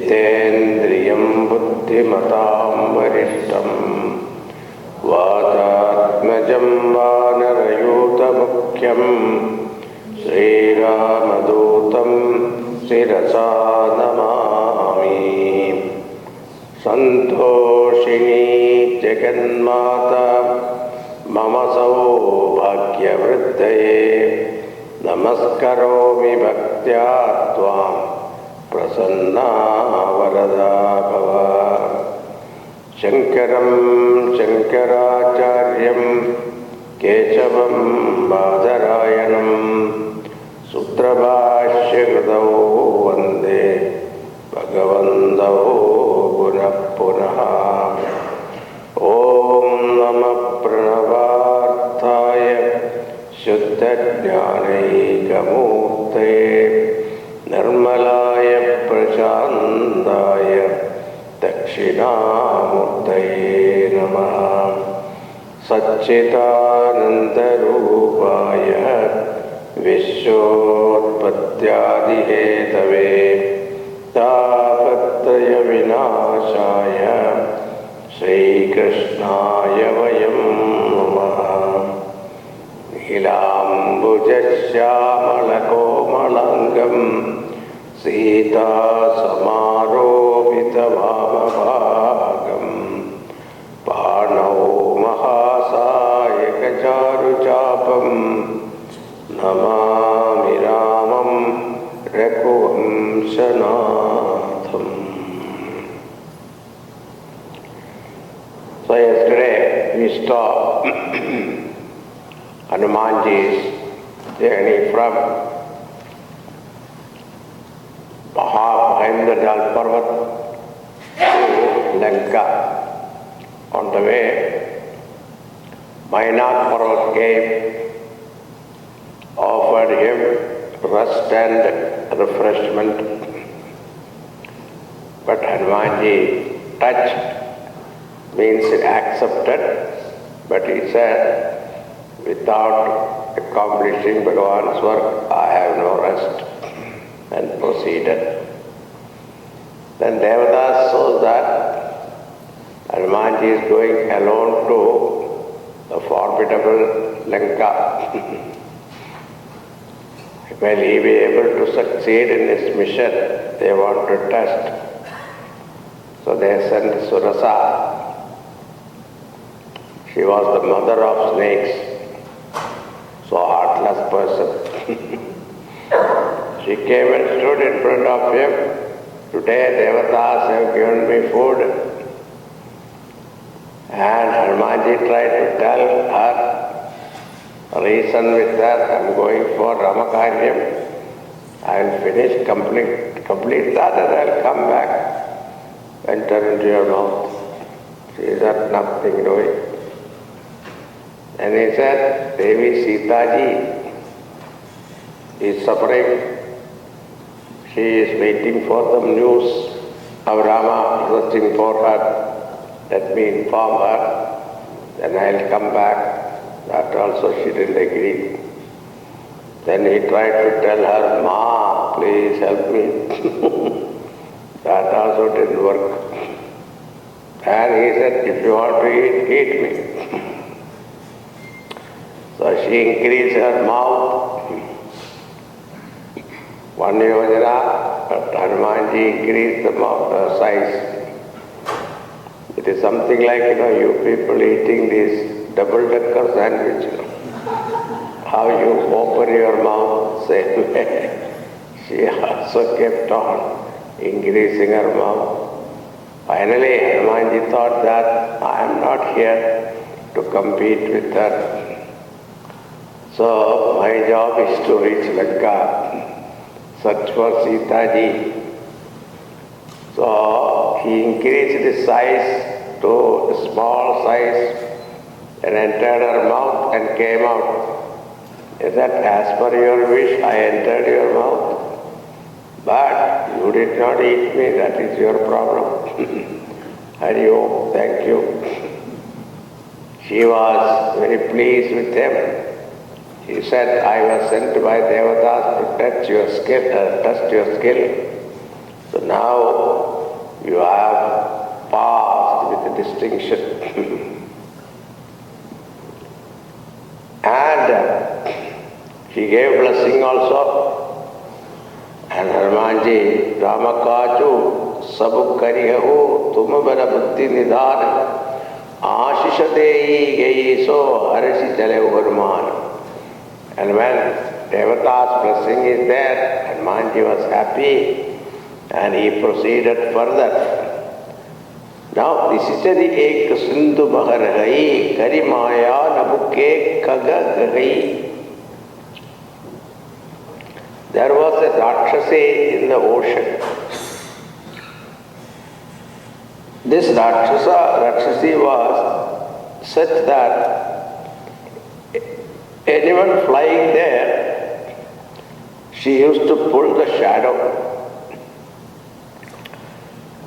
जितेन्द्रियं बुद्धिमतां वरिष्ठं वातात्मजं वानरयूथमुख्यं श्रीरामदूतं शिरसा नमामि। सन्तोषिणी जगन्माता मम सौभाग्यवृद्धये नमस्करोमि भक्त्या त्वां प्रसन्ना वरदा भव। शङ्करं शङ्कराचार्यं केशवं बादरायणं सूत्रभाष्यकृतौ वन्दे भगवन्तौ पुनः पुनः। ॐ नमः प्रणवार्थाय शुद्धज्ञानैकमूर्तये निर्मलाय प्रशान्ताय दक्षिणामूर्तये नमः। सच्चिदानन्दरूपाय विश्वोत्पत्त्यादिहेतवे तापत्रयविनाशाय श्रीकृष्णाय वयं नमः। नीलाम्बुजश्यामलकोमलाङ्गं सीतासमारोपितवामभागं पाणौ महासायकचारुचापं नमामि रामं रघुवंशनाथम्. So yesterday we stopped Hanumanji's journey from Mahendradal Parvat to Lanka. On the way, Mayanath Parvat came, offered him rest and refreshment. But Hanumanji touched, means accepted, but he said, without accomplishing Bhagavan's work, I have no rest, and proceeded. Then Devatas saw that Hanumanji is going alone to the formidable Lanka. Will he be able to succeed in his mission? They want to test. So they sent Surasa. She was the mother of snakes, so heartless person. She came and stood in front of him. Today Devatas have given me food. And Hanumanji tried to tell her, reason with her, I am going for Ramakaryam. I will finish, complete that and I will come back, enter into your mouth. She said, nothing doing. And he said, Devi Sitaji is suffering. She is waiting for some news of Rama, searching for her. Let me inform her, then I will come back. That also she didn't agree. Then he tried to tell her, Ma, please help me. That also didn't work. And he said, if you want to eat, eat me. So she increased her mouth. One yojana, but Hanumanji increased the mouth size. It is something like, you people eating this double-decker sandwich. How you open your mouth, same way. She also kept on increasing her mouth. Finally, Hanumanji thought that I am not here to compete with her. So my job is to reach Lanka, search for Sitaji. So he increased the size to a small size and entered her mouth and came out. He said, as per your wish, I entered your mouth. But you did not eat me, that is your problem. Hari Om, thank you. She was very pleased with him. He said, I was sent by Devatas to test your skill. So now you have passed with distinction. And he gave blessing also. And Hanumanji, Ramakaju, Sabu Karihahu, Tumabara Buddhi Nidhan, Ashishadehi Geiso, Harishi Chale Uvarman. And when Devata's blessing is there, Hanumanji was happy and he proceeded further. Now, this is the Ek Sindhu Bahar Gai, Karimaya Nabuke Kaga Gai. There was a Rakshasi in the ocean. This Rakshasi was such that anyone flying there, she used to pull the shadow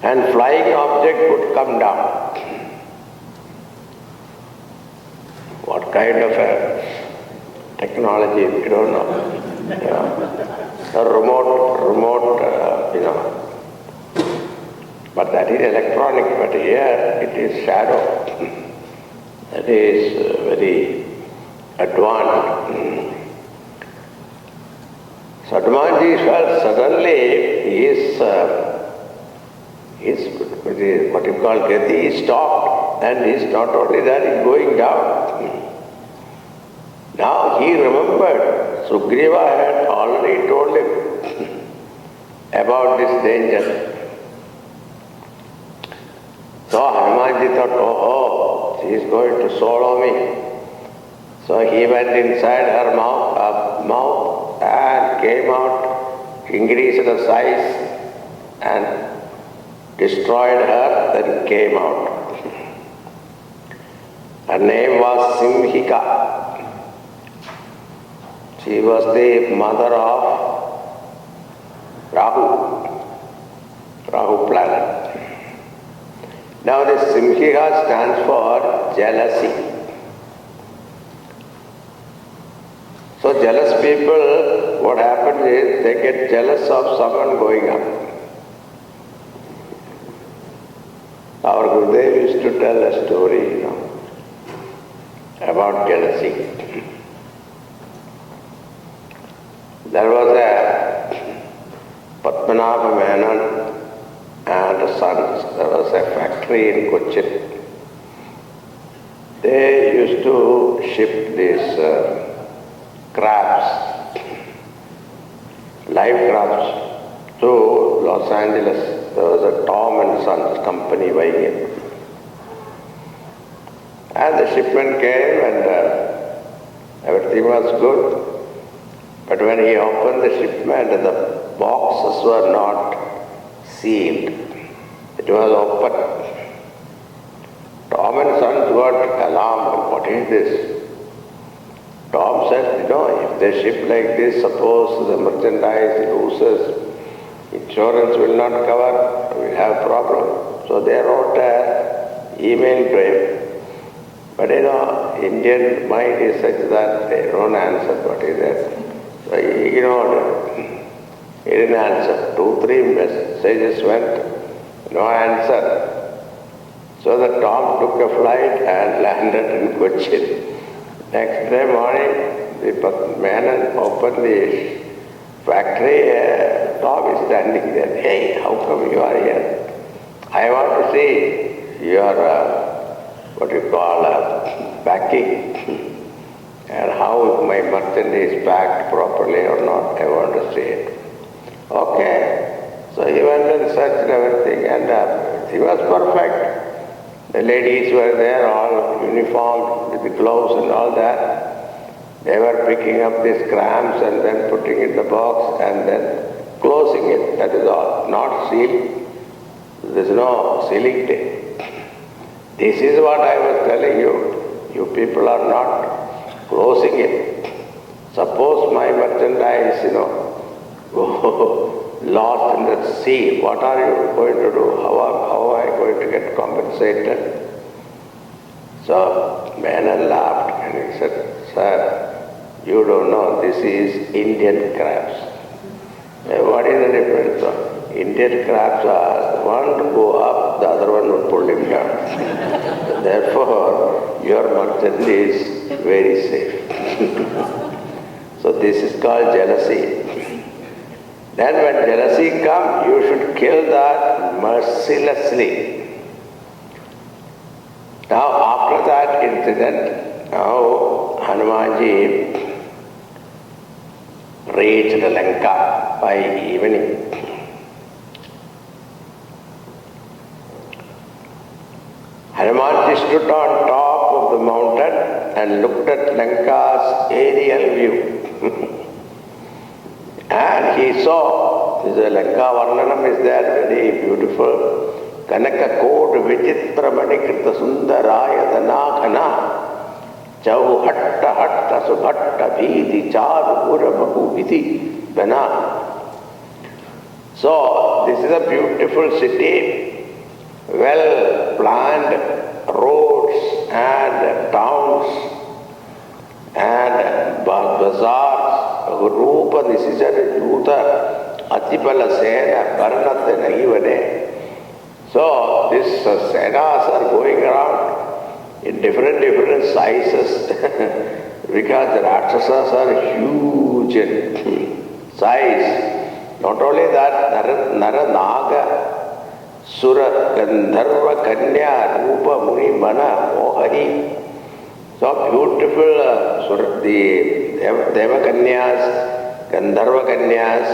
and flying object would come down. What kind of a technology, we don't know. A remote, but that is electronic, but here it is shadow. That is very advanced. So Hanumanji felt suddenly what you call Gati is stopped, and he is not only that, he is going down. Now he remembered, Sugriva had already told him about this danger. So Hanumanji thought, oh, she is going to swallow me. So he went inside her mouth and came out, increased the size and destroyed her, then came out. Her name was Simhika. She was the mother of Rahu planet. Now this Simhika stands for jealousy. So jealous people, what happens is they get jealous of someone going up. Our Gurudev used to tell a story, about jealousy. There was a Padmanabha Menon and sons. There was a factory in Cochin. They used to ship these crabs, live crabs, to Los Angeles. There was a Tom and Sons company buying it. And the shipment came and everything was good. But when he opened the shipment, the boxes were not sealed. It was open. Tom and Sons got alarmed. What is this? Tom said, if they ship like this, suppose the merchandise loses, insurance will not cover, we'll have problem. So they wrote an email to him. But Indian mind is such that they don't answer what is that. So he ignored it. He didn't answer. 2-3 messages went, no answer. So the Tom took a flight and landed in Cochin. Next day morning, the man opened the factory. Tom is standing there. Hey, how come you are here? I want to see your, packing. And how my merchandise is packed properly or not, I want to see it. Okay. So he went and searched everything and everything was perfect. The ladies were there, all uniformed with the gloves and all that. They were picking up these crabs and then putting it in the box and then closing it. That is all. Not sealed. There is no sealing tape. This is what I was telling you. You people are not closing it. Suppose my merchandise, go lost in the sea, what are you going to do? How am I going to get compensated? So Menon laughed and he said, sir, you don't know, this is Indian crabs. What is the difference? Indian crabs are, one to go up, the other one would pull him down. Therefore, your merchant is very safe. So this is called jealousy. Then when jealousy comes, you should kill that mercilessly. Now after that incident, now Hanumanji reached Lanka by evening. Hanumanji stood on top of the mountain and looked at Lanka's aerial view. And he saw, the Lanka Varnanam is there, very beautiful. Kanaka Kod Vichitra Manikrita Sundaraya Danaghana Chauhatta Hatta Subhatta Bhidi Charu Purabahu Vidhi Bana. So, this is a beautiful city, well planned roads and towns and bazaars. Rupa Nisijana Yuta Atipala Sena Bharanatha Nahivane. So these senas are going around in different sizes because the Rakshasas are huge in size. Not only that, Nara Naga, Sura, Gandharva, Kanya, Rupa, Muni, Mana, Mohahi. So beautiful, the Deva Kanyas, Gandharva Kanyas,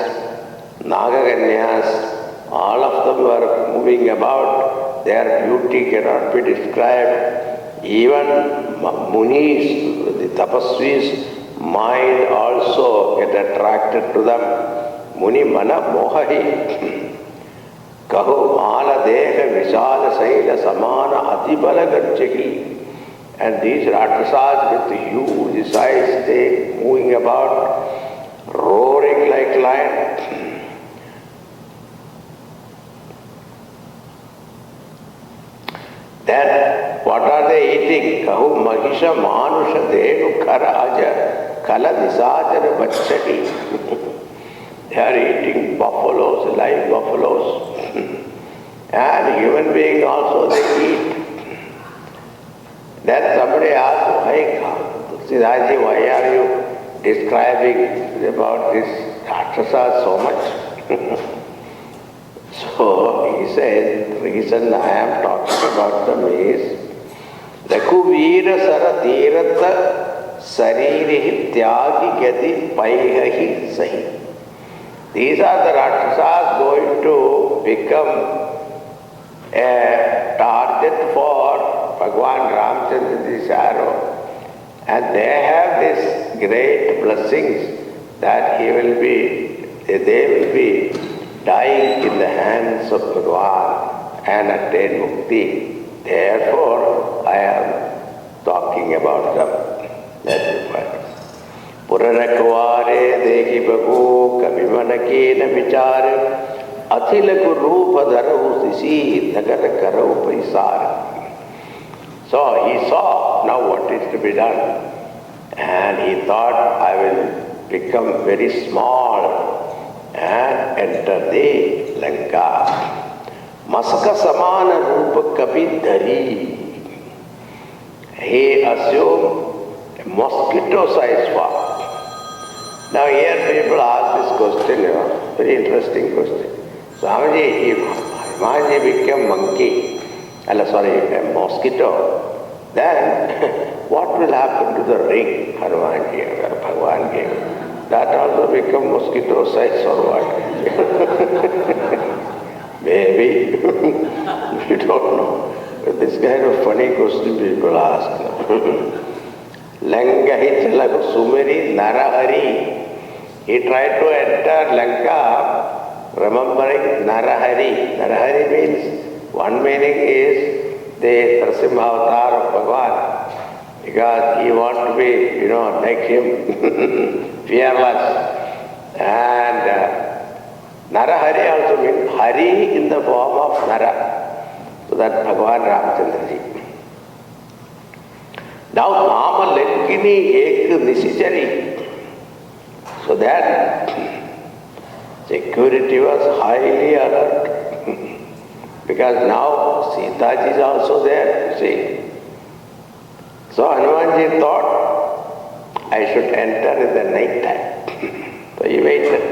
Naga Kanyas, all of them were moving about. Their beauty cannot be described. Even Munis, the Tapasvis, mind also get attracted to them. Muni Mana Mohahi. Kahu Mala Deha Visala Saila Samana Atibala Ganchaki. And these Rakshasas with huge size, they moving about, roaring like lion. Then what are they eating? Kahu Mahisha Manusha Denu Karaja Kala Nisajana Bachati. They are eating buffaloes, live buffaloes. And human beings also they eat. Then somebody asked, Siddhaji, why are you describing about this Rakshasa so much? So he said, the reason I am talking about them is Raghuvira Sara Tirata Saririhi Tyagi Gati Paihahi Sahi. These are the Rakshasas going to become a target for Bhagwan Ramchandra's arrow. And they have these great blessings that they will be dying in the hands of Bhagwan and attain mukti. Therefore, I am talking about them. That is why. Puranakvare dehi bhagu kavimanake na vichare athilaku rupa dharahu sisi nagara karau paisar. So he saw now what is to be done. And he thought, I will become very small and enter the Lanka. Maska samana rupa kapi dhari. He assumed a mosquito-sized form. Now here people ask this question, very interesting question. Swamiji, if Hanumanji became monkey, a mosquito, then what will happen to the ring Hanuman gave or Bhagwan gave? That also become mosquito size or what? Maybe. We don't know. But this kind of funny question people ask. Lanka Hichalaku Sumeri Narahari. He tried to enter Lanka remembering Narahari. Narahari means, one meaning is the Narasimha avatar of Bhagwan, because he wants to be, like him, fearless. And Narahari also means Hari in the form of Nara. So that Bhagwan Ramchandraji. Now Nama Lenkini Ek Nisijari. So that security was highly alert. Because now Sita ji is also there, you see. So Hanumanji thought, I should enter in the night time. So he waited.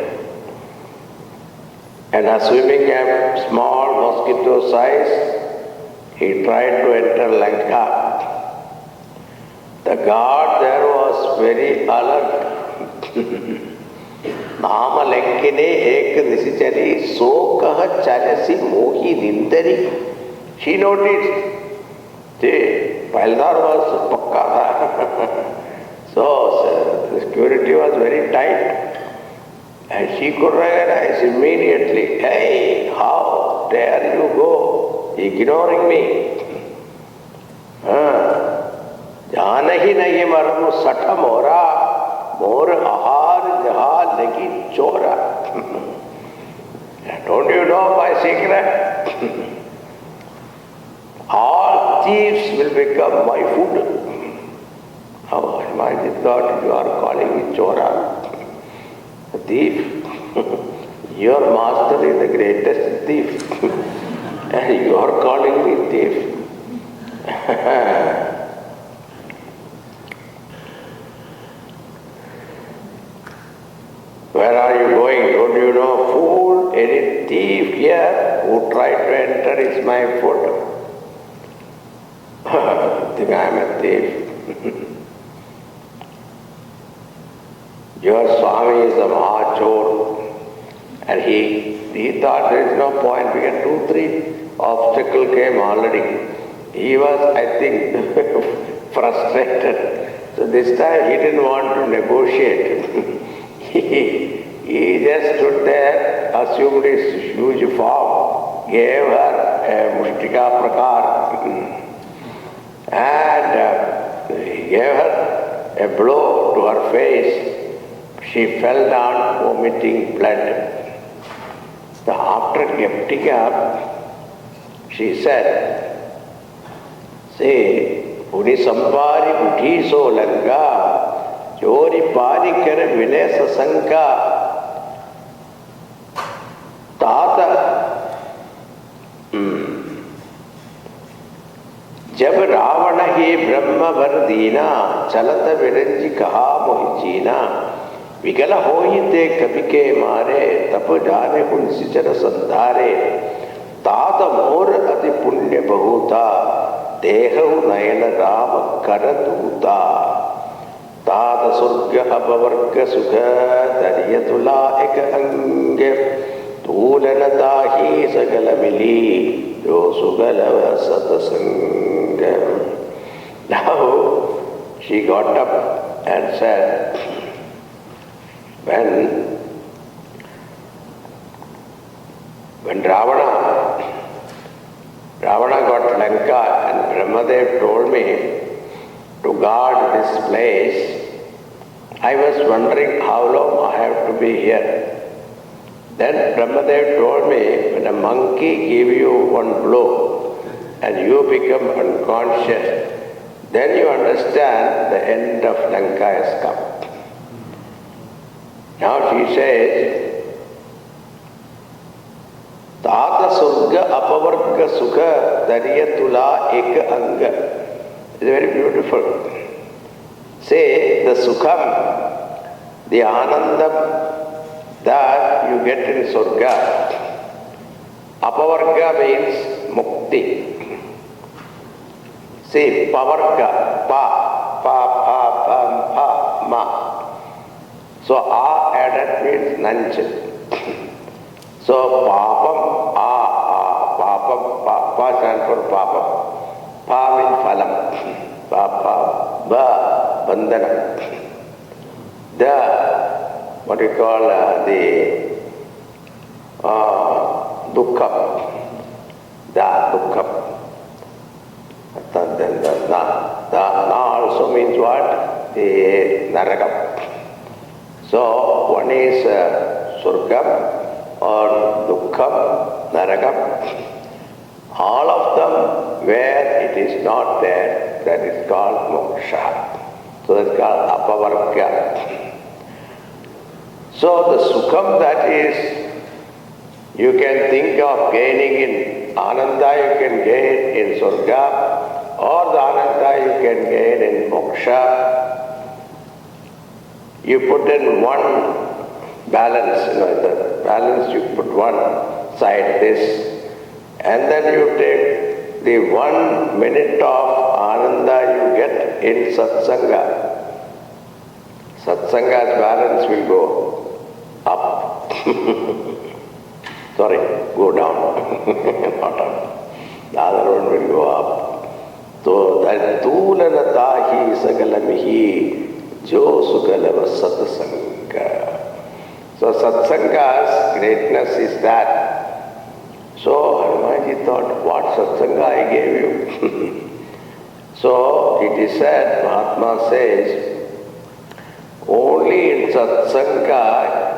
And assuming a small mosquito size, he tried to enter Lanka. The guard there was very alert. Nama Lankine ek nisichari sokah chalasi mohi nindari. She noticed. See, Paldar was pakka. So the security was very tight. And she could recognize immediately, hey, how dare you go ignoring me? Janahi nahi marmu satha mora, mor ahar jaha lagi chora. Don't you know my secret? All thieves will become my food. Oh, Hanumanji thought, you are calling me chora. A thief. Your master is the greatest thief. And you are calling me thief. Where are you going? Don't you know, fool? Any thief here who tried to enter is my foot. Think I am a thief. Your Swami is a Mahachor, and he thought there is no point because 2-3 obstacles came already. He was, I think, frustrated. So this time he didn't want to negotiate. he just stood there, assumed his huge form, gave her a Mushtika Prakar, and he gave her a blow to her face. She fell down vomiting blood. So after getting up, she said, say, Puni Sampari Uthi so Langa, Chori Pari Kare Vine Sasanka, Tata, Jab Ravana hi Brahma Vardina, Chalata Viranji Kaha Mohichina, विकल हो ही ते कभी के मारे तप जाने कुन सिचर संधारे तात मोर अति पुण्य बहुता देह नयन राम कर दूता तात स्वर्ग अपवर्ग सुख दरिय तुला एक अंग तूलनता ही सगल मिली जो सुगल सतसंग. Now she got up and said, when Ravana got Lanka and Brahmadev told me to guard this place, I was wondering how long I have to be here. Then Brahmadev told me, when a monkey gives you one blow and you become unconscious, then you understand the end of Lanka has come. Now she says, Tata Surga Apavarga Sukha Dariyatula Eka Anga. It's very beautiful. Say the Sukham, the Anandam that you get in Surga. Apavarga means Mukti. Say Pavarga, Pa, Ma. So A added means Nanch. So Papam, Papam, Pa stands for Papam. Pa means Phalam. Papa, Ba, Bandana. The, what you call the Dukkham. Da, Dukkham. Then the Na also means what? The Narakam. So one is Surgam or Dukkham, Narakam. All of them where it is not there, that is called Moksha. So that is called Apavarga. So the Sukham that is You can think of gaining in Ananda, you can gain in Surga, or the Ananda you can gain in Moksha. You put in one balance, in the balance you put one side this, and then you take the 1 minute of Ananda you get in Satsanga. Satsanga's balance will go up. Sorry, go down, not up. The other one will go up. So that Tulanatahi Sagalamihi Jo Sugalava Satsanga. So Satsanga's greatness is that. So Hanumanji thought, what Satsanga I gave you? So it is said, Mahatma says, only in Satsanga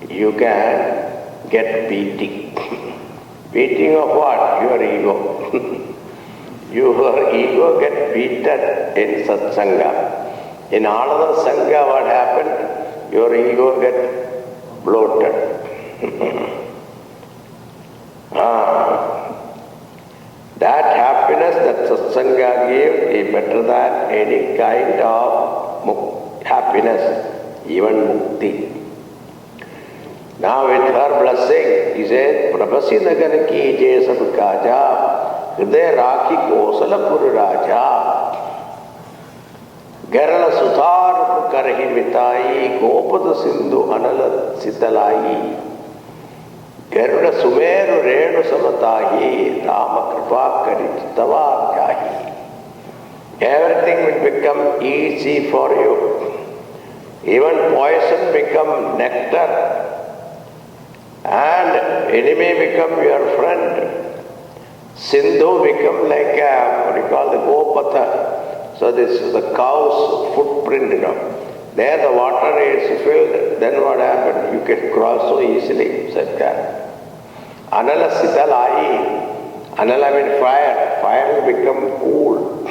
you can get beating. Beating of what? Your ego. Your ego get beaten in Satsanga. In another Sangha what happened? Your ego get bloated. That happiness that Satsanga gave is better than any kind of happiness, even mukti. Now with her blessing, he said, Prabhasi nagar ki jay sab kaja, hriday rakhi kosalapur raja, garala sudhar karhi mitai, gopad sindhu anala sitalai, garuda sumeru renu samatahi, rama kripa karitava jahi. Everything will become easy for you. Even poison become nectar. And enemy become your friend. Sindhu become like what you call the gopatha. So this is the cow's footprint, There the water is filled, then what happened? You can cross so easily, said that. Anala sitalai. Anala means fire. Fire will become cool.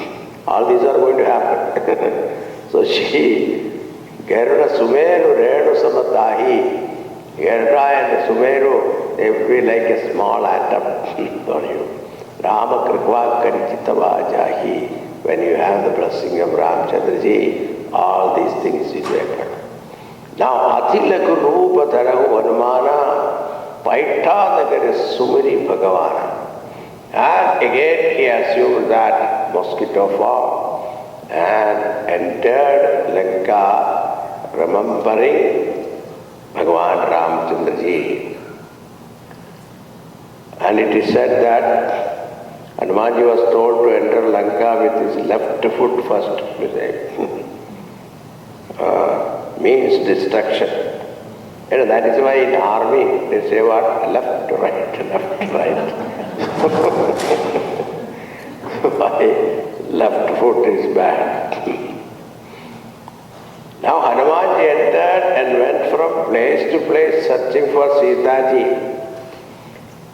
All these are going to happen. So she, Garuda Sumeru Renu Samatahi. Garuda and Sumeru, they will be like a small atom for you. Rama Kripva Karichitava Jahi. When you have the blessing of Ramchandraji, all these things will happen. Now, Athilaku Rupa Dharahu Vanumana, Paita Nagari Sumiri Bhagavana. And again he assumed that mosquito form and entered Lanka remembering Bhagavan Ramchandraji. And it is said that Hanumanji was told to enter Lanka with his left foot first, means destruction. That is why in army they say what? Left, right, left, right. Why left foot is bad. Now Hanumanji entered and went from place to place searching for Sitaji.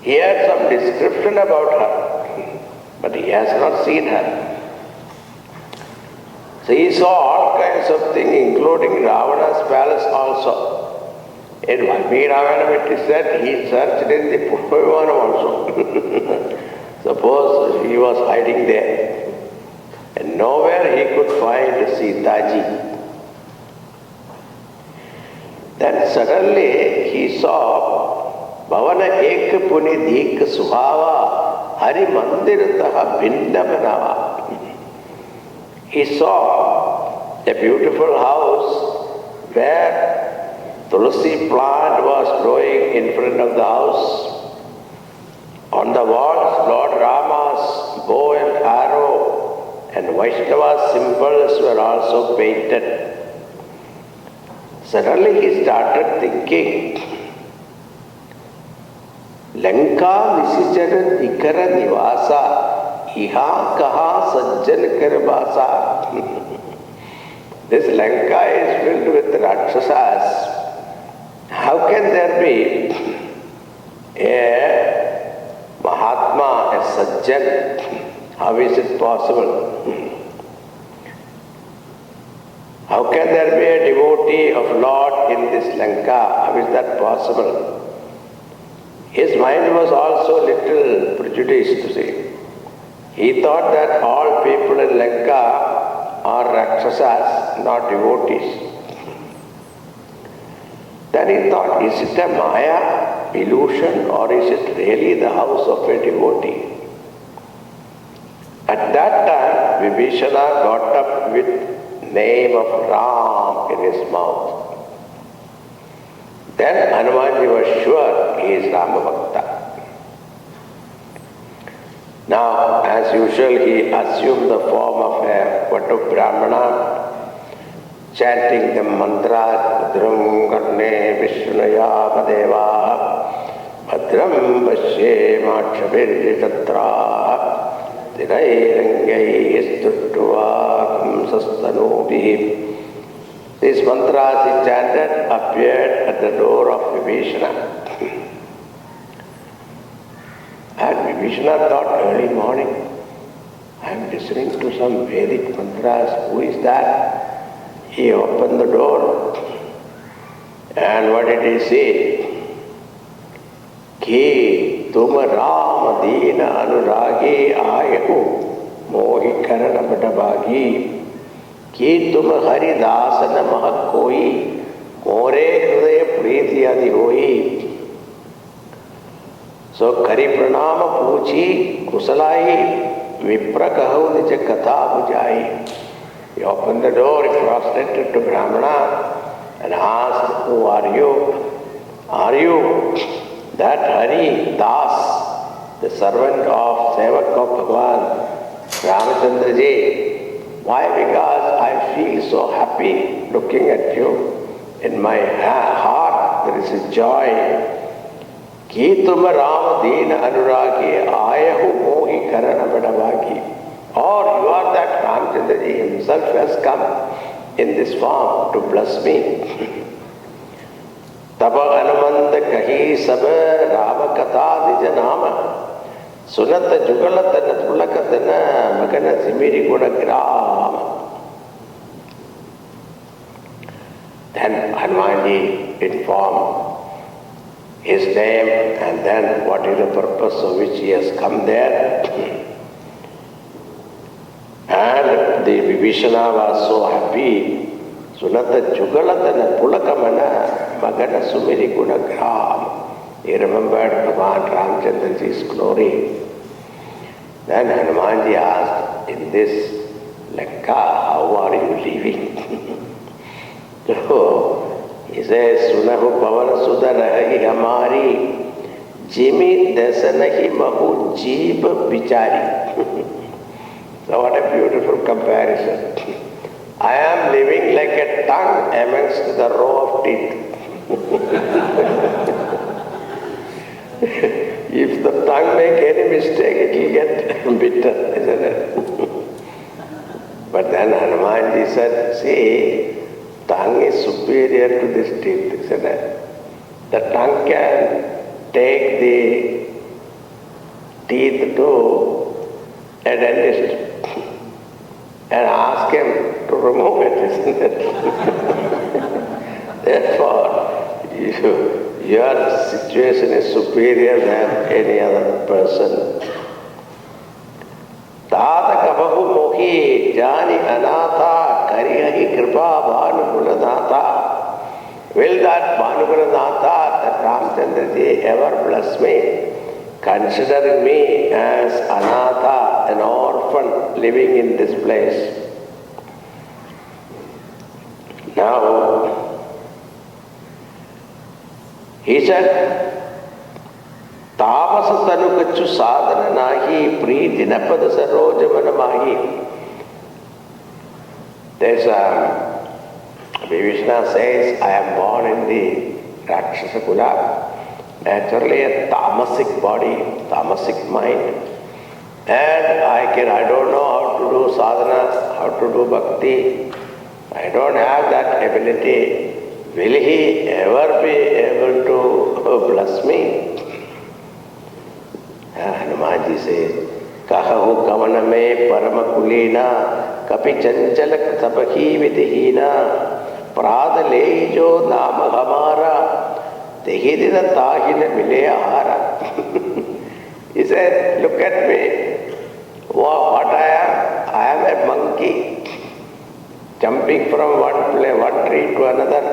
He had some description about her, but he has not seen her. So he saw all kinds of things, including Ravana's palace also. In Valmiki Ramayana it is said he searched in the Pushpavimanam also. Suppose he was hiding there. And nowhere he could find Sitaji. Then suddenly he saw Bhavana Ek Puni Dik Suhava Hari Mandirataha Bhinna Banava. He saw a beautiful house where Tulsi plant was growing in front of the house. On the walls, Lord Rama's bow and arrow and Vaishnava symbols were also painted. Suddenly he started thinking, Lanka Visichara Dikara Nivasa Iha Kaha Sajjan Karabasa. This Lanka is filled with Rakshasas. How can there be a Mahatma, a Sajjan? How is it possible? How can there be a devotee of Lord in this Lanka? How is that possible? his mind was also little prejudiced, see. He thought that all people in Lanka are Rakshasas, not devotees. Then he thought, is it a Maya illusion or is it really the house of a devotee? At that time, Vibhishana got up with name of Ram in his mouth. Then Hanumanji was sure he is Ramabhakta. Now, as usual, he assumed the form of a Vatu Brahmana, chanting the mantra, Bhadram Karne Vishnaya Madeva, Bhadram Pashe Makshabirji Tatra, Tirairangai Stuttuva Kamsastanubhi. These mantras he chanted appeared at the door of Vibhishana. And Vibhishana thought, early morning, I am listening to some Vedic mantras. Who is that? He opened the door. And what did he say? Ki tum Ram Dina Anuragi Ayahu Mohi Karana Bhatabagi Ki tum Hari Dasana Mahakoi More Hrudaya Preeti Adi Hoi. So Kari Pranama Puchi Kusalai Vipra Kahu Nija Katha Bujai. He opened the door, he prostrated to Brahmana and asked, who are you? Are you that Hari Das, the servant of Sevak of Bhagavan, Ramachandra Ji? Why? Because I feel so happy looking at you. In my heart there is a joy. Ki tum Ram Dina Anuragi Ayahu Mohi Karana Badavagi. Or you are that Ramachandra Ji himself has come in this form to bless me. Taba Anumanda Kahi Saba Rama Katha Nijanama Sunata Jugalatana Pulakatana Magana Simiri Gunagram. Then Hanumanji informed his name and then what is the purpose of which he has come there. And the Vibhishana was so happy. Sunata Jugalatana Pulakamana Magana Sumiri Gunagram. He remembered Bhagavan Ramachandraji's glory. Then Hanumanji asked, in this Lanka, how are you living? So he says, Sunahu Pavana Sudarahi Hamari Jimi Dasanahi Mahu Jeeb Vichari. So what a beautiful comparison. I am living like a tongue amongst the row of teeth. If the tongue make any mistake, it will get bitter, isn't it? But then Hanumanji said, see, tongue is superior to this teeth, isn't it? The tongue can take the teeth to a dentist and ask him to remove it, isn't it? Therefore, your situation is superior than any other person. Tata kabahu mohi jani anatha kariyahi kripa bhanugulanatha. Will that Bhanugulanatha, that Ramachandra Ji, ever bless me, considering me as anatha, an orphan living in this place? Now, he said, Tavasa tanukachu sadhana nahi preetina pada sarojamana mahi. There's Vibhishana says, I am born in the Rakshasa Kula, naturally a tamasic body, tamasic mind. And I don't know how to do sadhana, how to do bhakti. I don't have that ability. Will he ever be able to bless me? Hanumanji says, Kahahu kavaname paramakulina kapi chanchalak tapahi vidhina pradalejo nama hamara tehidina tahina mile ahara. He said, look at me. What I am? I am a monkey jumping from one tree to another.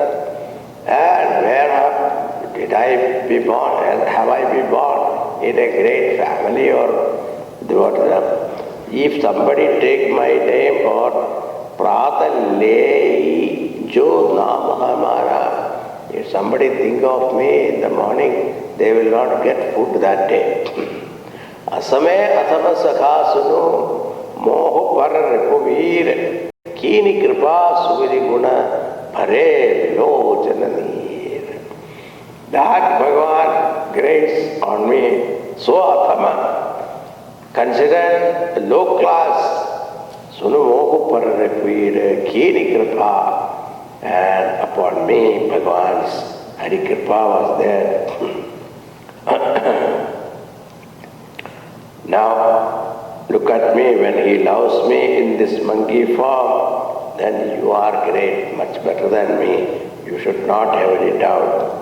And where did I be born? Have I been born in a great family or what? If somebody take my name or Pratalei Jo Namahamara, if somebody think of me in the morning, they will not get food that day. Asame Asama Sakha Sunu Moho Par Rekuvir Kini Kripa Suviri Guna Pare Lo Jananir. That Bhagavan grace on me, so Athama, considered low class, Sunu Moho Par Rekuvir Kini Kripa, and upon me Bhagavan's Hari Kripa was there. Now, look at me, when he loves me in this monkey form, then you are great, much better than me. You should not have any doubt.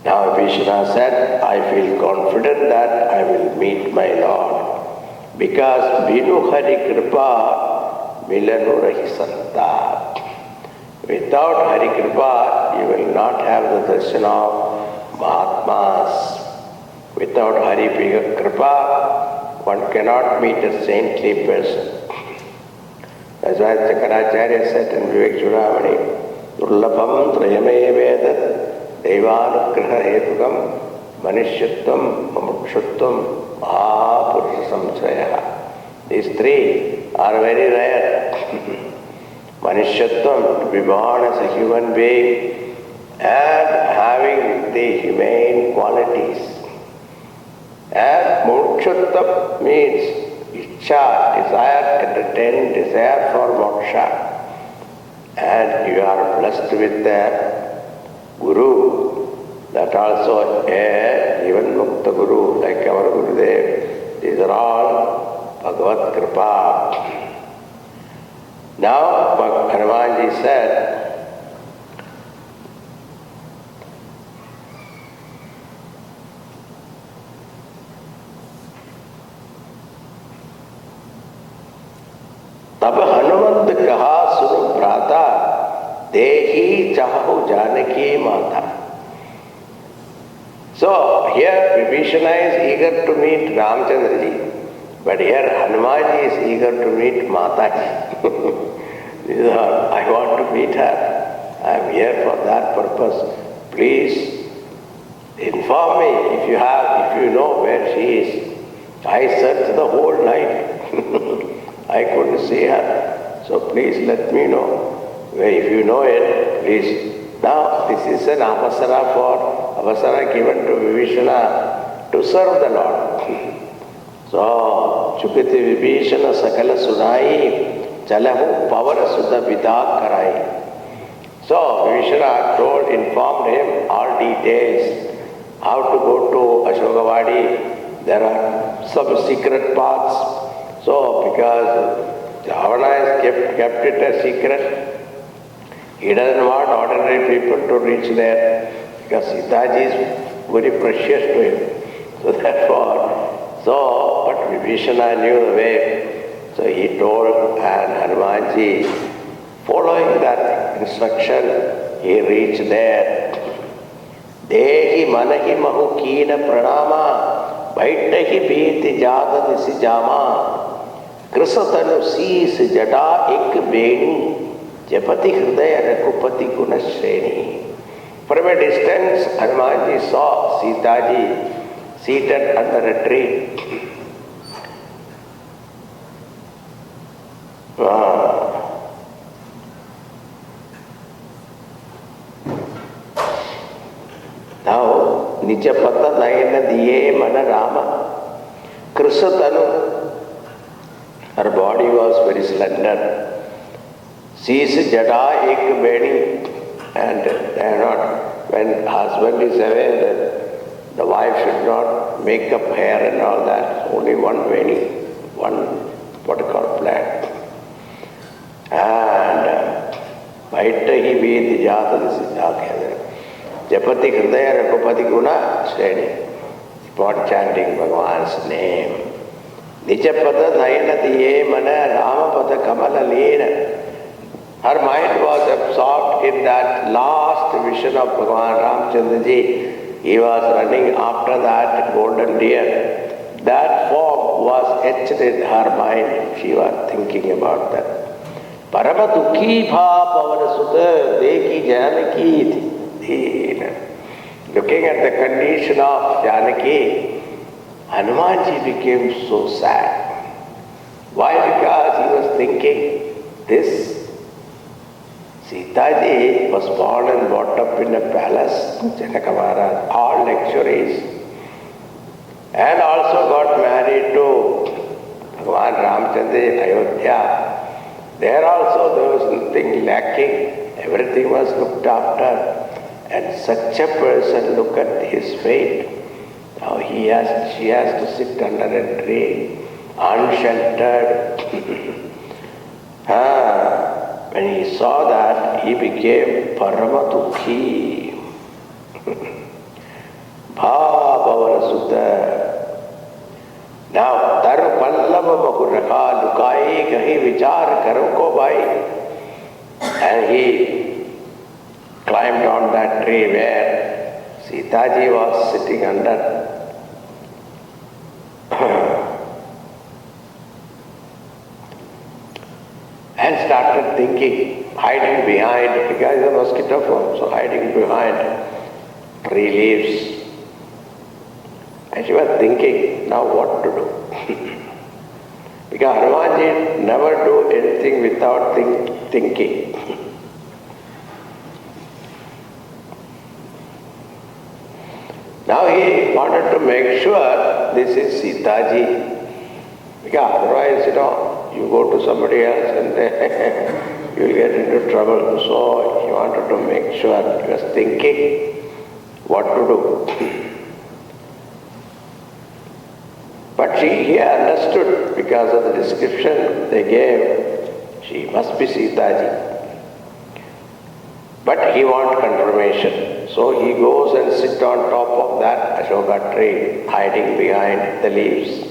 Now Vishnu said, I feel confident that I will meet my Lord, because Binu Hari Kripa Milanu Rahi Santa. Without Hari Kripa, you will not have the darshan of Mahatmas. Without Hari Kripa, one cannot meet a saintly person. That's why Chakaracharya said in Vivek Chudamani, Durlabham Trayame Vedat Devanugraha Hetukam Manishyattvam Mamukshutvam Mahapurusha Samsraya. These three are very rare. Manishyattvam, to be born as a human being and having the humane qualities. And mokshattam means ichcha, desire, entertaining desire for moksha. And you are blessed with the Guru, that also even Mukta Guru, like our Gurudev. These are all Bhagavad Kripa. Now, Hanumanji said, तब हनुमंत कहा सुनो भ्राता देही चाहो जानकी माता. So here Vibhishana is eager to meet Ramchandraji, but here Hanumanji is eager to meet Mataji. I want to meet her. I am here for that purpose. Please inform me if you know where she is. I searched the whole night. I couldn't see her. So please let me know. If you know it, please. Now this is an avasara given to Vibhishana to serve the Lord. So Chukiti Vibhishana Sakala Sunai Chalahu Pavara Sudha Vidak Karai. So Vibhishana informed him all details, how to go to Ashokavadi. There are some secret paths. So, because Ravana has kept it a secret, he doesn't want ordinary people to reach there, because Sitaji is very precious to him. So therefore, but Vibhishana knew the way. So he told, and Hanumanji, following that instruction, he reached there. Dehi manahi mahu keena pranama, baitahi bhiti jata disi jama. Krisatanu sees jada ek beni, japati hridaya rakupati gunashreni. From a distance, Hanumanji saw Sitaji seated under a tree. Now, Nijapata Nayana Diye Mana Rama, Krisatanu. Her body was very slender. She is jada ek bedi, and they are not, when husband is away, then the wife should not make up hair and all that. Only one bedi, one what you call plant. And Vaitahi Vedi Jata, this is Japati Hridaya Rakupati Guna Shreni. upon chanting Bhagavan's name. Nijapada Nayana Diye Mana Ramapada Kamala Lena. Her mind was absorbed in that last vision of Bhagavan Ramchandraji. He was running after that golden deer. That form was etched in her mind. She was thinking about that. Parama dukhi bha pavana sutta deki Janaki. Looking at the condition of Janaki, Hanumanji became so sad. Why? Because he was thinking, this Sitaji was born and brought up in a palace, Janaka Maharaj, all luxuries, and also got married to Bhagavan Ramchandra in Ayodhya. There also there was nothing lacking, everything was looked after. And such a person, look at his fate. Now she has to sit under a tree, unsheltered. When he saw that, he became Paramadukhi. Bhavavana Sutta. Now, Tar Pallava Makuraka Lukai Kahi Vichar Karuko Bai. And he climbed on that tree where Sitaji was sitting under. And started thinking, hiding behind, because it's a mosquito form, so hiding behind tree leaves. And she was thinking, now what to do? Because Hanumanji never do anything without thinking. Now he wanted to make sure this is Sitaji. Because otherwise, you go to somebody else and you will get into trouble. So he wanted to make sure, he was thinking what to do. But he understood, because of the description they gave, she must be Sitaji. But he wants confirmation. So he goes and sits on top of that Ashoka tree, hiding behind the leaves.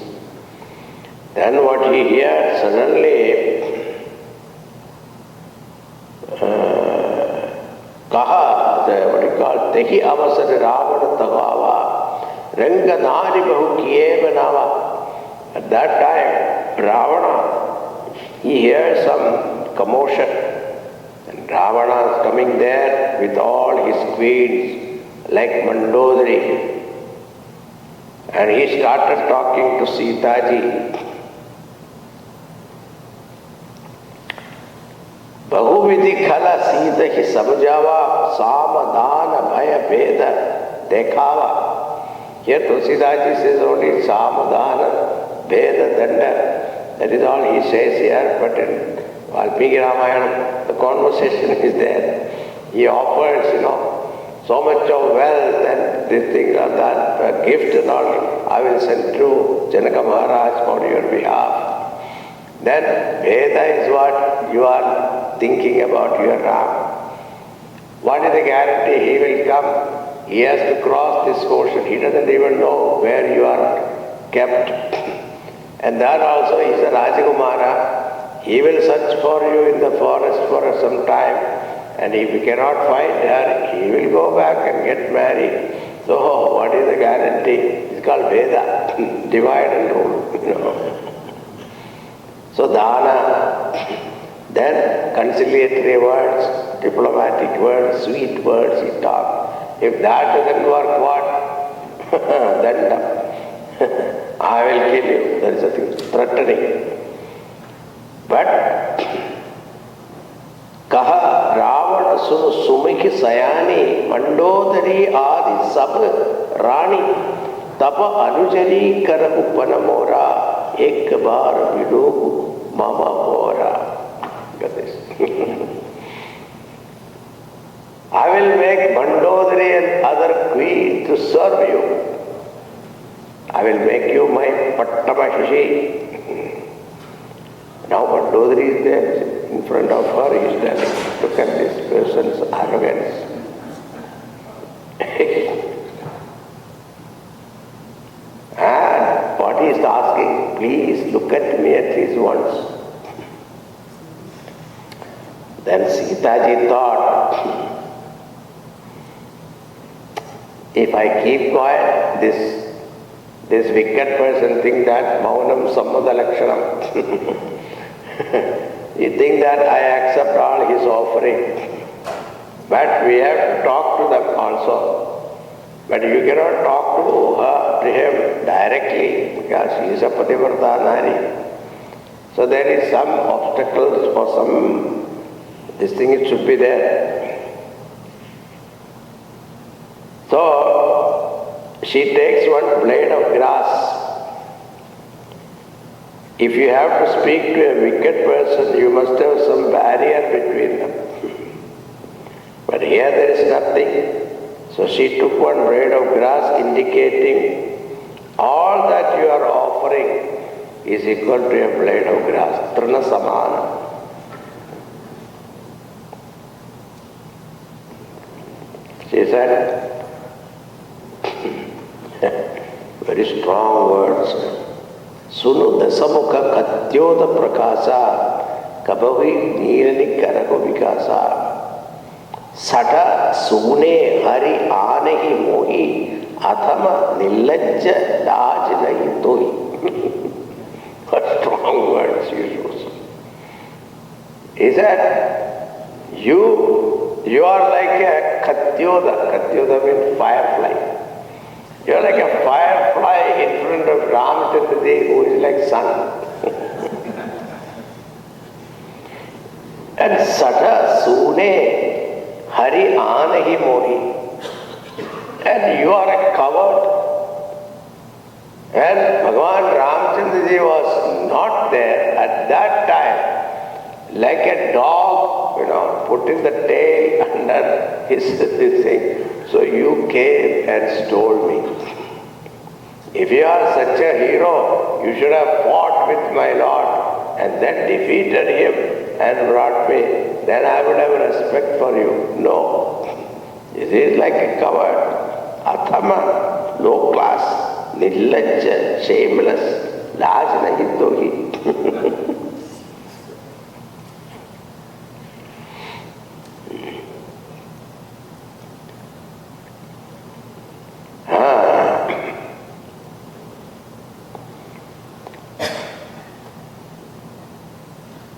Then what he hears suddenly, Tehi avasara Ravana tagava, Rangadhari bahu kiyeva nama. At that time, Ravana, he hears some commotion. And Ravana is coming there with all his queens, like Mandodari. And he started talking to Sitaji. Bahuvidhi khala Sita hi samjava, samadana bhaya veda dekhava. Here Tulsidaji says only samadana veda danda. That is all he says here, but in Valmiki Ramayana, the conversation is there. He offers, so much of wealth and these things are that, gift and all, I will send to Janaka Maharaj for your behalf. Then Veda is what you are thinking about your Ram. What is the guarantee he will come? He has to cross this ocean. He doesn't even know where you are kept. And that also is a Rajakumara. He will search for you in the forest for some time. And if he cannot find her, he will go back and get married. So what is the guarantee? It's called Veda. Divide and rule. So dana, then conciliatory words, diplomatic words, sweet words he talks. If that doesn't work, what? Then I will kill you. There is a thing, threatening. But Kaha Ravana Sumikhi Sayani Mandodari Adi Sab Rani Tapa Anujari Kara Upanamora Ek Bar Vidu Mama Mora. Look at this. I will make Mandodari and other queens to serve you. I will make you my Pattamahishi. Now Mandodari is there. In front of her, he is telling, look at this person's arrogance. please look at me at least once. Then Sitaji thought, if I keep quiet, this wicked person thinks that Maunam Sammada Lakshanam. He thinks that I accept all his offering. But we have to talk to them also. But you cannot talk to him directly because he is a Pativrata Nari. So there is some obstacles or some, this thing it should be there. So she takes one blade of grass. If you have to speak to a wicked person, you must have some barrier between them. But here there is nothing. So she took one blade of grass indicating all that you are offering is equal to a blade of grass. Trina Samana. She said, very strong words. Sunu dasamukha katyoda prakasa kabavi nilani karako vikasa Sata sune hari anehi mohi athama nillajja laj tohi. What strong words you use. He said, you are like a katyoda. Katyoda means firefly. You are like a firefly in front of Ramchandra Dev who is like sun. And Sata sune Hari Anahi Mohi. And you are a coward. And Bhagavan Ramchandra Ji was not there at that time. Like a dog, putting the tail under his thing. So you came and stole me. If you are such a hero, you should have fought with my Lord and then defeated him and brought me. Then I would have respect for you. No. This is like a coward. Athama, low class, nillajja, shameless, laj nahi tohi.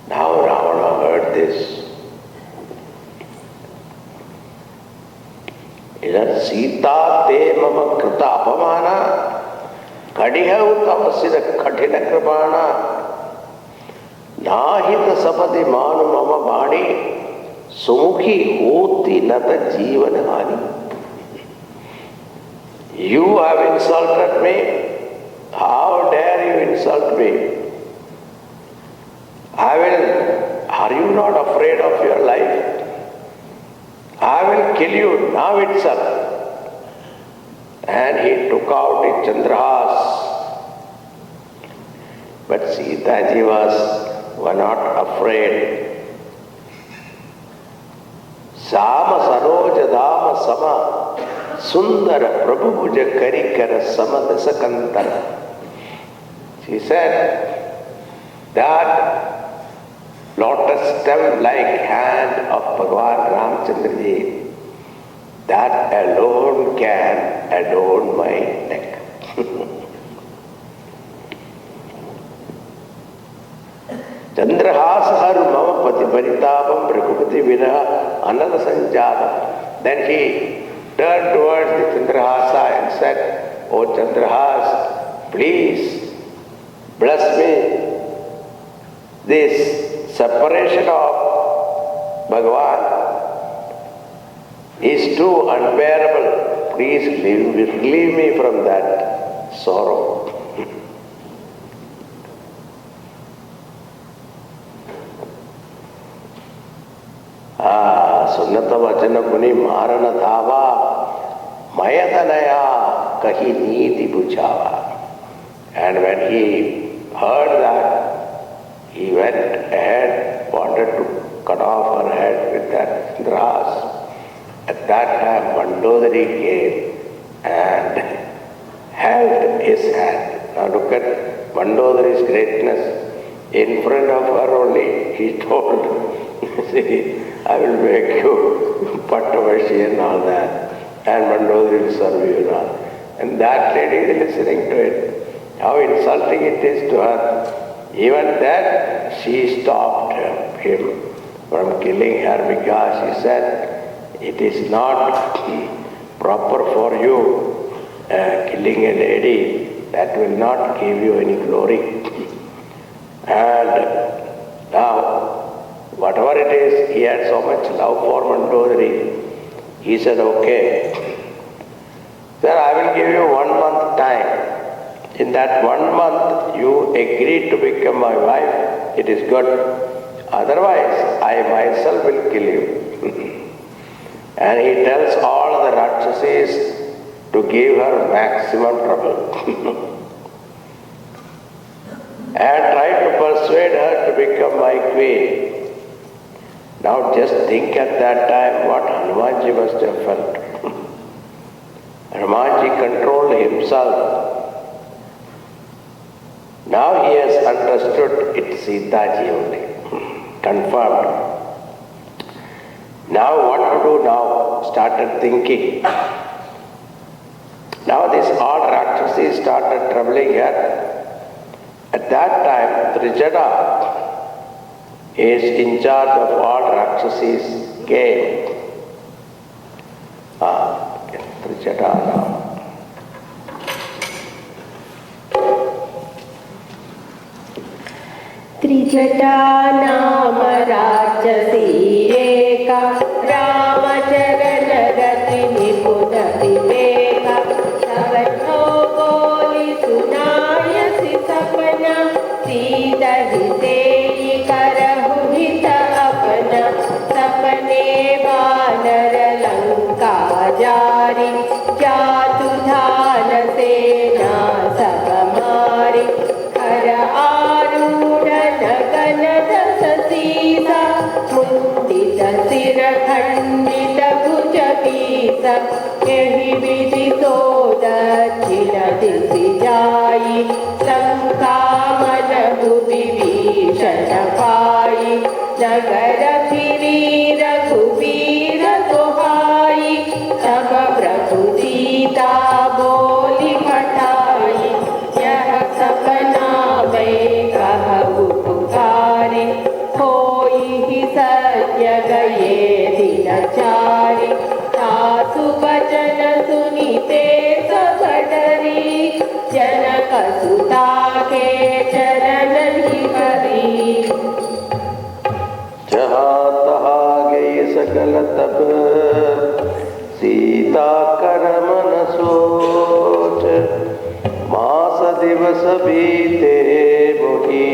Now Ravana heard this. He said, Sita te mama krita apamana kadiha utavasida kathina kripana nahita sapati manu mama bani sumukhi hoti nata jivana hani. You have insulted me. How dare you insult me? Are you not afraid of your life? I will kill you now itself. And he took out his Chandrahas. But Sitaji was not afraid. Sama saroja dama sama sundara prabhubuja karikara samadasa kantara. She said that lotus stem-like hand of Bhagavan Ramchandra Ji, that alone can adorn my neck. Chandrahasaharu mama pati paritapam prakupati viraha anala sanjata. Then he turned towards the Chandrahasa and said, "O Chandrahas, please bless me. This separation of Bhagavan is too unbearable. Please relieve me from that sorrow." Sunnata vachana kuni marana dhava mayadanaya kahi neeti buchava. And when he heard that, he went ahead, wanted to cut off her head with that grass. At that time, Mandodari came and held his hand. Now look at Mandodari's greatness. In front of her only, he told, see, I will make you Pattavashi and all that, and Mandodari will serve you and all. And that lady is listening to it. How insulting it is to her. Even then, she stopped him from killing her because she said, it is not proper for you killing a lady. That will not give you any glory. And now, whatever it is, he had so much love for Mandodari. He said, okay, sir, I will give you 1 month time. In that 1 month, you agreed to become my wife, it is good. Otherwise, I myself will kill you. And he tells all the Rakshasis to give her maximum trouble. And try to persuade her to become my queen. Now just think at that time what Hanumanji must have felt. Hanumanji controlled himself. Now he has understood it's Sitaji only. Confirmed. Now what to do now? Started thinking. Now this all Rakshasi started troubling her. At that time, Trijada is in charge of all Rakshasi's game. Trijada now. Trijata नाम राक्षसी एका रामचरण रति निपुण विवेका सबठो बोली सुनायसि सपना सीदहि सेई करहु हित अपना सपने वानर लंका जारी जातु धान सेना सब मारी हर आरूढ़ नगन दस सीसा मुंडित सिर खंडित भुज पीसा यही विधि सो दक्षिण दिशि जाई लंका मन विभीषण पाई नगर फिरी रघुवीर सोहाई तब प्रभु सीता बोली हटाई यह सपना मैं कहु पुकारे होई ही सत्य गए दिन चारि सासु बचन सुनीते सब डरी जनक सुता के चरण ही हरी जहाँ तहाँ गई सकल तब सीता कर मन सोच मास दिवस बीते मोही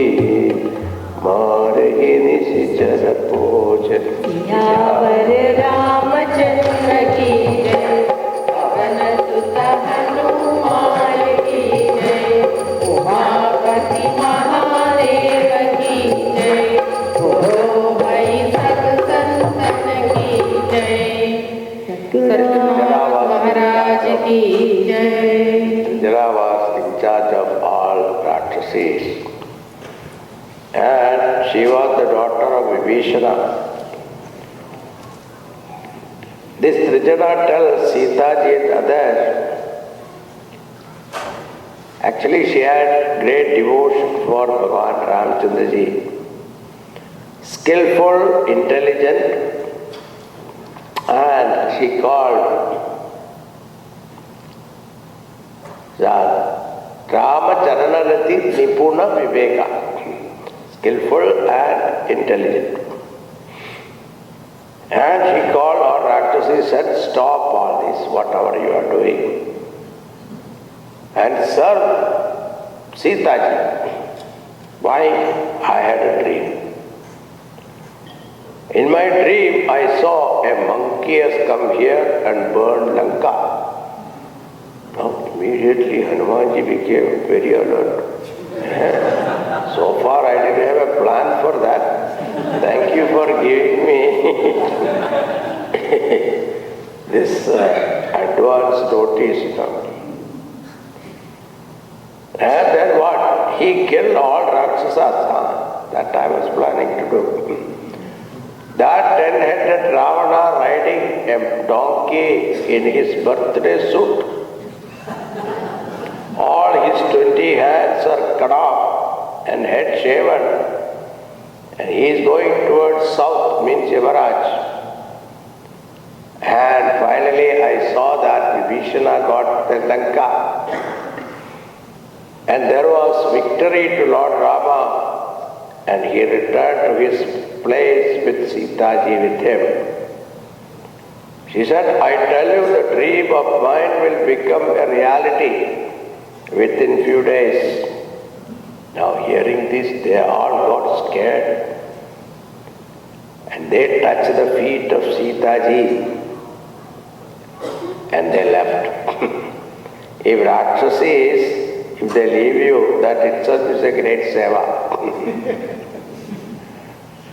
मारहि निशिचर पोच सियावर रामचंद्र की जय पवन सुत हनुमान की जय उमापति महादेव की जय बोलो भाई सब संतन की जय सतनाम महाराज की जय Trijada was in charge of all Rakshasis. And she was the daughter of Vibhishana. This Trijada tells Sitaji and others, actually she had great devotion for Bhagavan Ramchandraji. Skillful, intelligent, and she called Ramacharanarati Nipuna Viveka. Skillful and intelligent. And she called all Rakshasi, said, stop all this, whatever you are doing, and serve Sitaji. Why? I had a dream. In my dream, I saw a monkey has come here and burned Lanka. Now, immediately Hanumanji became very alert. So far I didn't have a plan for that. Thank you for giving me this advance notice. And Shastra that I was planning to do. That 10-headed Ravana riding a donkey in his birthday suit. All his 20 hands are cut off and head shaven. And he is going towards south, means Yamaraj. And finally I saw that Vibhishana got the Lanka. And there was victory to Lord Rama. And he returned to his place with Sita ji with him. She said, I tell you, the dream of mine will become a reality within few days. Now hearing this, they all got scared. And they touched the feet of Sita ji. And they left. If Rakshasis, if they leave you, that itself is a great seva.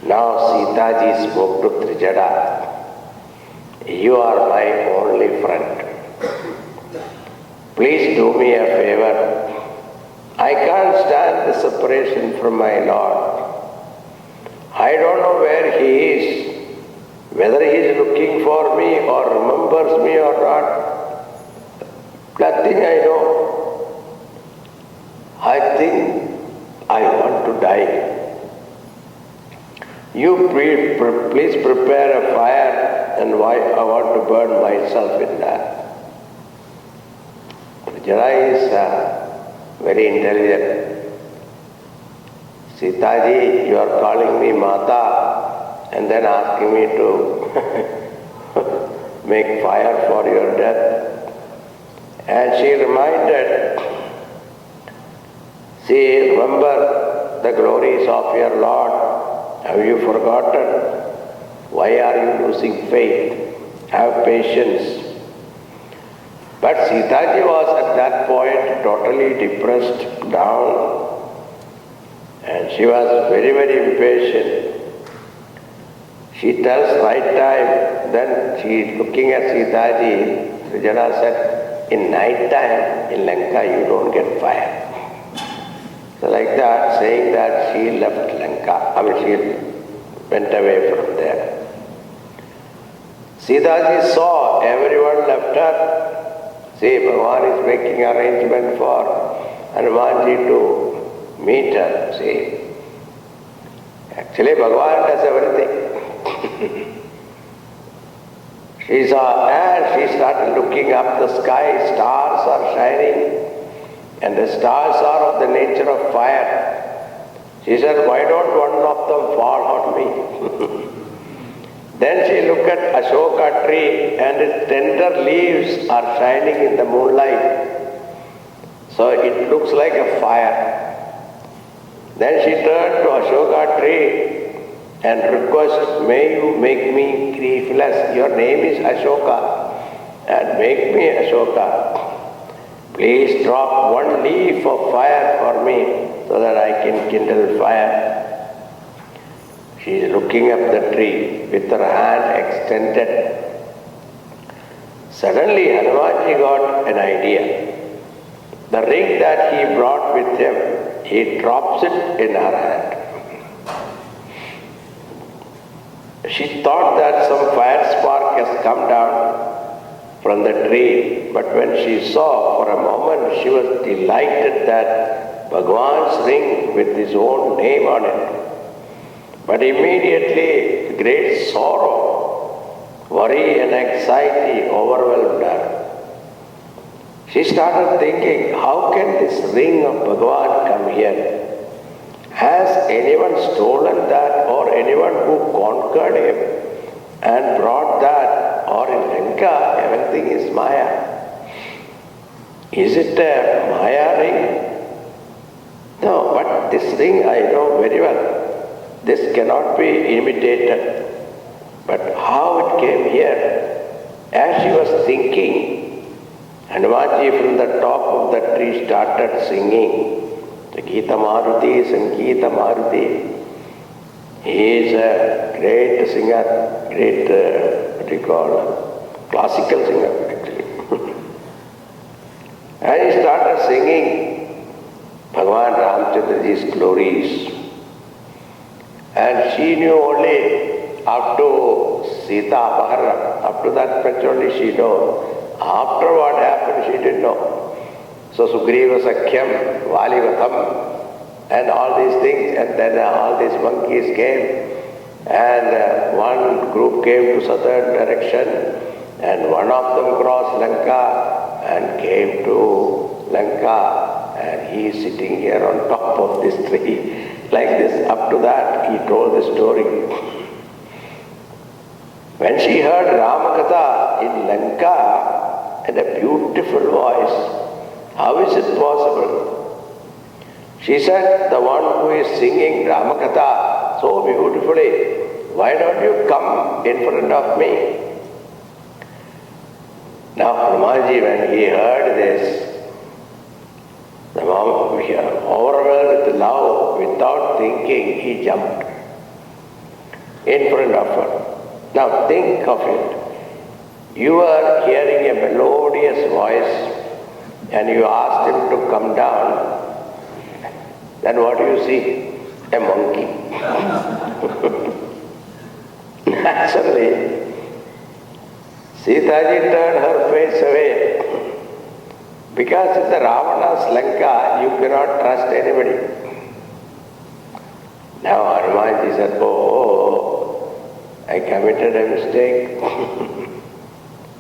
Now Sita ji spoke to Trijada. You are my only friend. Please do me a favor. I can't stand the separation from my Lord. I don't know where he is, whether he is looking for me or remembers me or not. Nothing I know. I think I want to die. You please prepare a fire and I want to burn myself in that. Jara is very intelligent. Sita ji, you are calling me Mata and then asking me to make fire for your death. And she reminded, see, remember the glories of your Lord. Have you forgotten? Why are you losing faith? Have patience. But Sita ji was at that point totally depressed, down. And she was very, very impatient. She tells right time, then she is looking at Sita ji. Trijada said, in night time in Lanka you don't get fire. So like that, saying that she left Lanka, she went away from there. Sita ji saw everyone left her. See, Bhagavan is making arrangement for Hanumanji to meet her, see. Actually, Bhagavan does everything. She saw, and she started looking up the sky, stars are shining, and the stars are of the nature of fire. She said, why don't one of them fall on me? Then she looked at Ashoka tree, and its tender leaves are shining in the moonlight. So it looks like a fire. Then she turned to Ashoka tree and requested, may you make me griefless. Your name is Ashoka, and make me Ashoka. Please drop one leaf of fire for me so that I can kindle fire. She is looking up the tree with her hand extended. Suddenly Hanumanji got an idea. The ring that he brought with him, he drops it in her hand. She thought that some fire spark has come down from the tree, but when she saw, for a moment she was delighted that Bhagavan's ring with his own name on it. But immediately great sorrow, worry and anxiety overwhelmed her. She started thinking, how can this ring of Bhagavan come here? Has anyone stolen that, or anyone who conquered him and brought that, or in Lanka everything is Maya? Is it a Maya ring? No, but this ring I know very well. This cannot be imitated. But how it came here? As she was thinking, Hanumanji from the top of the tree started singing. Gita Maruti, Sankita Maruti. He is a great singer, classical singer actually. And he started singing Bhagavan Ramchandraji's glories. she knew only up to Sita Apaharanam. Up to that much only she knew. After what happened, she didn't know. So Sugriva Sakhyam, Valivatam, and all these things, and then all these monkeys came, and one group came to southern direction, and one of them crossed Lanka and came to Lanka, and he is sitting here on top of this tree, like this. Up to that, he told the story. When she heard Ramakatha in Lanka in a beautiful voice, how is it possible? She said, the one who is singing Ramakatha so beautifully, why don't you come in front of me? Now Hanumanji, when he heard this, the moment we are overwhelmed with love, without thinking, he jumped in front of her. Now think of it. You are hearing a melodious voice and you asked him to come down. Then what do you see? A monkey. Naturally, Sitaji turned her face away. Because in the Ravana's Lanka, you cannot trust anybody. Now Hanumanji said, oh, I committed a mistake.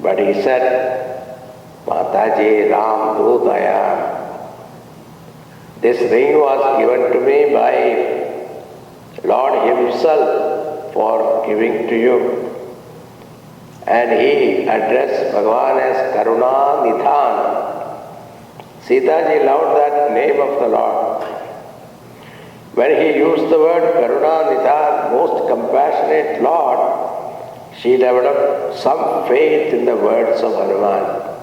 But he said, Mataji Ram Dutaya. This ring was given to me by Lord himself for giving to you. And he addressed Bhagavan as Karuna Nidhana. Sitaji loved that name of the Lord. When he used the word Karuna Nidhana, most compassionate Lord, she developed some faith in the words of Hanuman.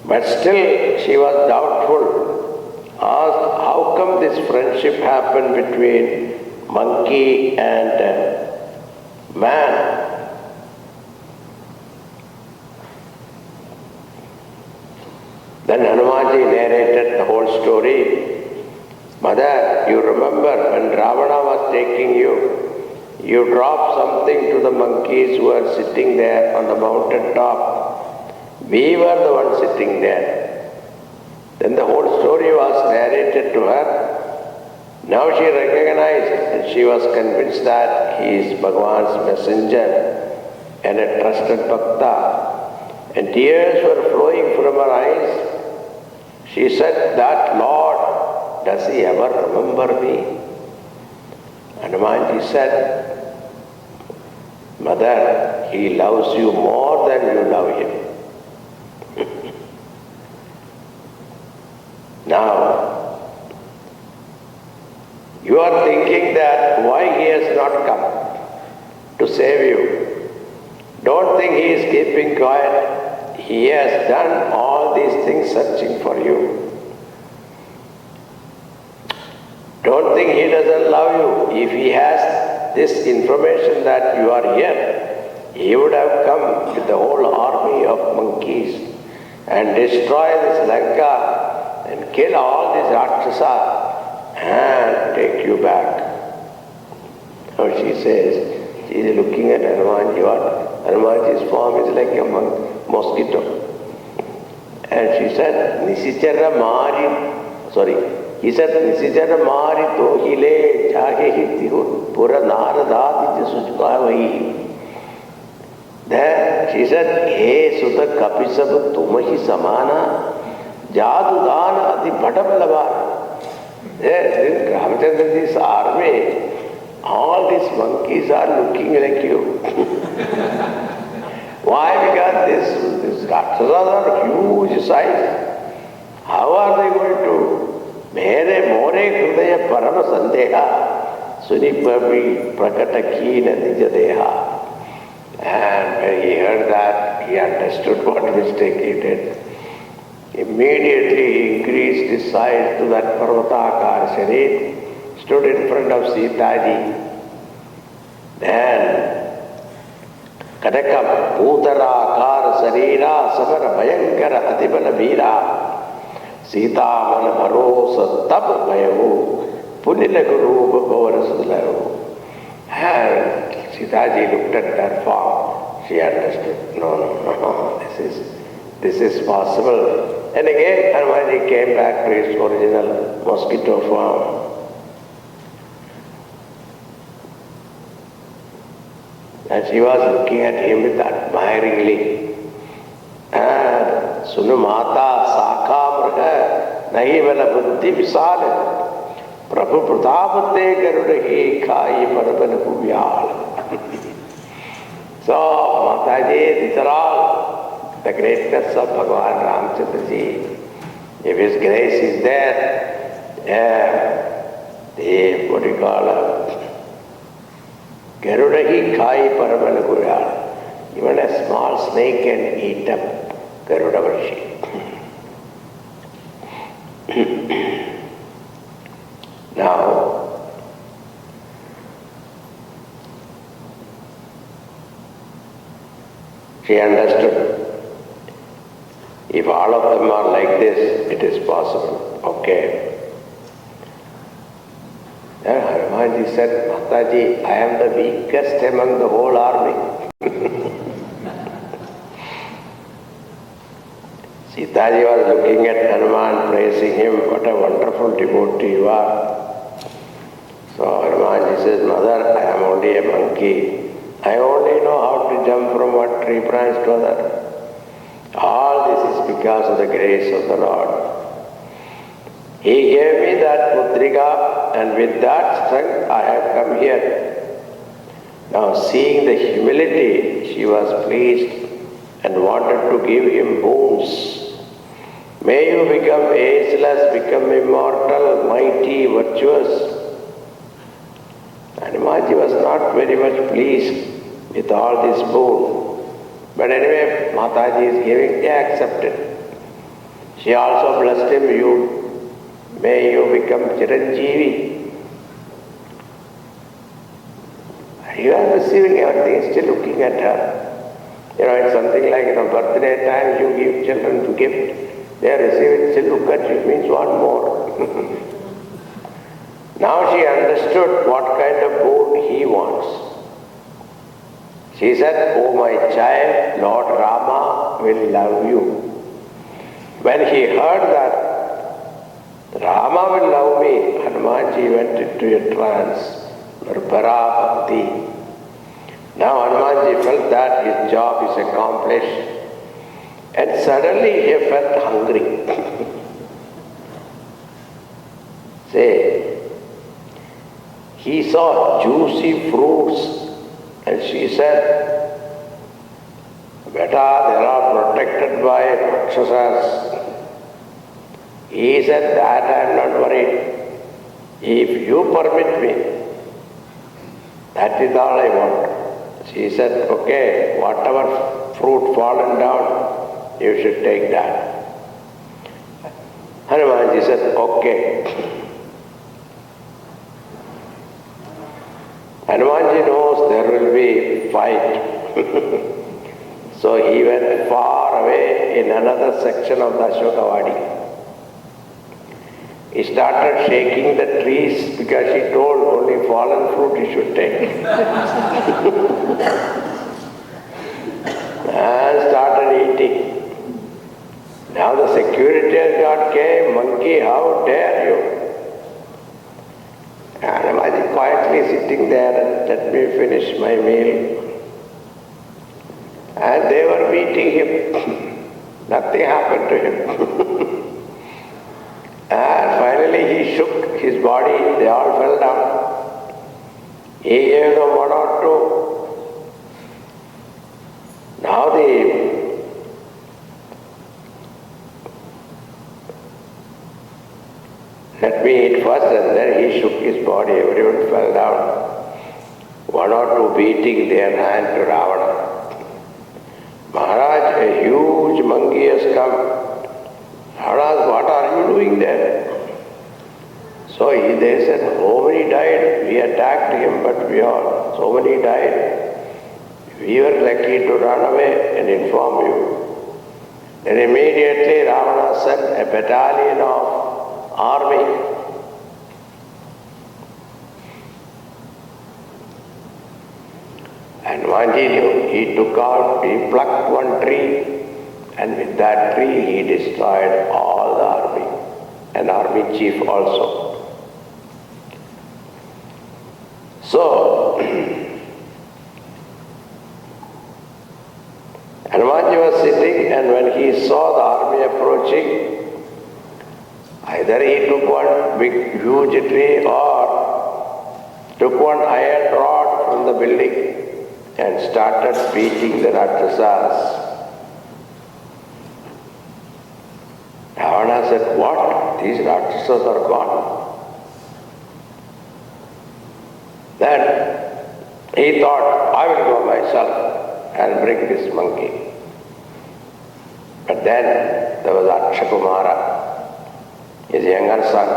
But still she was doubtful, asked how come this friendship happened between monkey and man. Then Hanumanji narrated the whole story. Mother, you remember when Ravana was taking you, you dropped something to the monkeys who were sitting there on the mountain top. We were the ones sitting there. Then the whole story was narrated to her. Now she recognized and she was convinced that he is Bhagavan's messenger and a trusted bhakta. And tears were flowing from her eyes. She said, that Lord, does he ever remember me? Hanumanji said, Mother, he loves you more than you love him. Now, you are thinking that why he has not come to save you. Don't think he is keeping quiet. He has done all these things searching for you. Don't think he doesn't love you. If he has this information that you are here, he would have come with the whole army of monkeys and destroy this Lanka and kill all these Rakshasa and take you back. Now she says, she is looking at Hanumanji. Hanumanji's form is like a mosquito. And she said, Nisichara Mari, he said, Nisichara Mari to hile chahe hiti pura naradadi sujkavahi. Then she said, He Sutta Kapisab tumahi samana jadu dana adi bhatam labar. There in Ramachandraji's army, all these monkeys are looking like you. Why? Because these Rakshasas are huge size. How are they going to? Mere more hridaya parama sandeha sunipavi prakata kina nijadeha. And when he heard that, he understood what mistake he did. Immediately he increased his size to that Parvatakara Sharir, stood in front of Sitaji. Then Kadakam Bhutara Kara Sarira Samara Bhayankara Adibala Veera Sita Mana Bharosa Tab Bhayavu Punila Guru Bhavara Sudalavu. And Sitaji looked at that form. She understood, no, this is possible. And again Hanumanji came back to his original mosquito form. And she was looking at him with admiringly. And Sunu Mata Sakha Mrga Nahi Vala Buddhi Visal Prabhu Pratapate Garudahi Khai Parabana Kuvyal. So Mataji, these are all the greatness of Bhagavan Ramchandra Ji. If his grace is there, the what do you call Garudahi Khai Paramana Kuvyal. Even a small snake can eat up Garuda Varshi. Now, she understood. If all of them are like this, it is possible. Okay. Then Hanumanji said, Mataji, I am the weakest among the whole army. Sitaji was looking at Hanuman, praising him, what a wonderful devotee you are. So Hanumanji says, Mother, I am only a monkey. I only know how to jump from one tree branch to another. All this is because of the grace of the Lord. He gave me that putrika, and with that strength I have come here. Now, seeing the humility, she was pleased and wanted to give him boons. May you become ageless, become immortal, mighty, virtuous. Hanumanji was not very much pleased with all this boon. But anyway, Mataji is giving, he accepted. She also blessed him, may you become Chiranjeevi. He was receiving everything, still looking at her. It's something like, birthday time you give children to gift. They are receiving, still look at you, means one more. Now she understood what kind of boon he wants. She said, oh my child, Lord Rama will love you. When he heard that, Rama will love me, Hanumanji went into a trance, Nirpara Bhakti. Now Hanumanji felt that his job is accomplished, and suddenly he felt hungry. Say, he saw juicy fruits, and she said, Beta, they are protected by Rakshasas. He said, that I am not worried. If you permit me, that is all I want. She said, okay, whatever fruit fallen down, you should take that. Hanumanji said, okay. Hanumanji knows there will be fight. So he went far away in another section of the Ashokavadi. He started shaking the trees because she told only fallen fruit he should take. And started eating. Now the security guard came, monkey, how dare you? And Hanumanji quietly sitting there and let me finish my meal. And they were beating him. Nothing happened to him. And finally he shook his body, they all fell down. He gave them one or two. Now let me eat first, and then he shook his body, everyone fell down. One or two beating their hand to Ravana. Maharaj, a huge monkey has come. Ravana, what are you doing there? So they said, so many died. We attacked him, but so many died. We were lucky to run away and inform you. Then immediately Ravana sent a battalion of army. And Hanumanji knew, he plucked one tree, and with that tree he destroyed all the army, an army chief also. So, Hanumanji was sitting, and when he saw the army approaching, either he took one big huge tree or took one iron rod from the building and started beating the Rakshasas. Ravana said, "What? These Rakshasas are gone." Then he thought, "I will go myself and bring this monkey." But then there was Akshakumara, his younger son.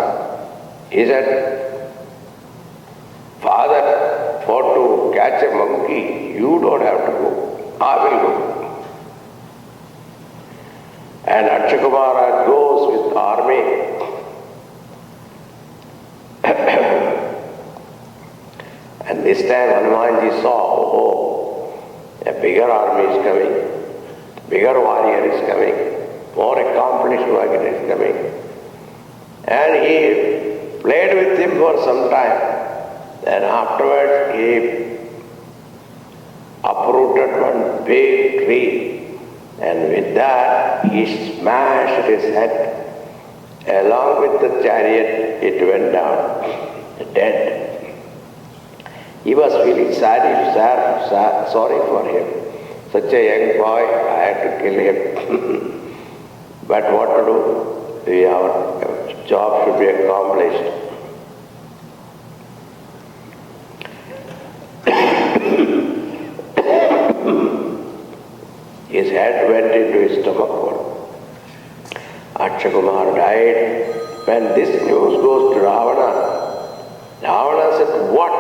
He said, "Father, for to catch a monkey, you don't have to go. I will go." And Akshakumara goes with army. And this time Hanumanji saw, a bigger army is coming, bigger warrior is coming, more accomplished warrior is coming. And he played with him for some time. Then afterwards he uprooted one big tree, and with that he smashed his head. Along with the chariot, it went down, dead. He was feeling sorry for him. Such a young boy, I had to kill him. But what to do? Our job should be accomplished. His head went into his stomach hole. Akshakumar died. When this news goes to Ravana, Ravana said, "What?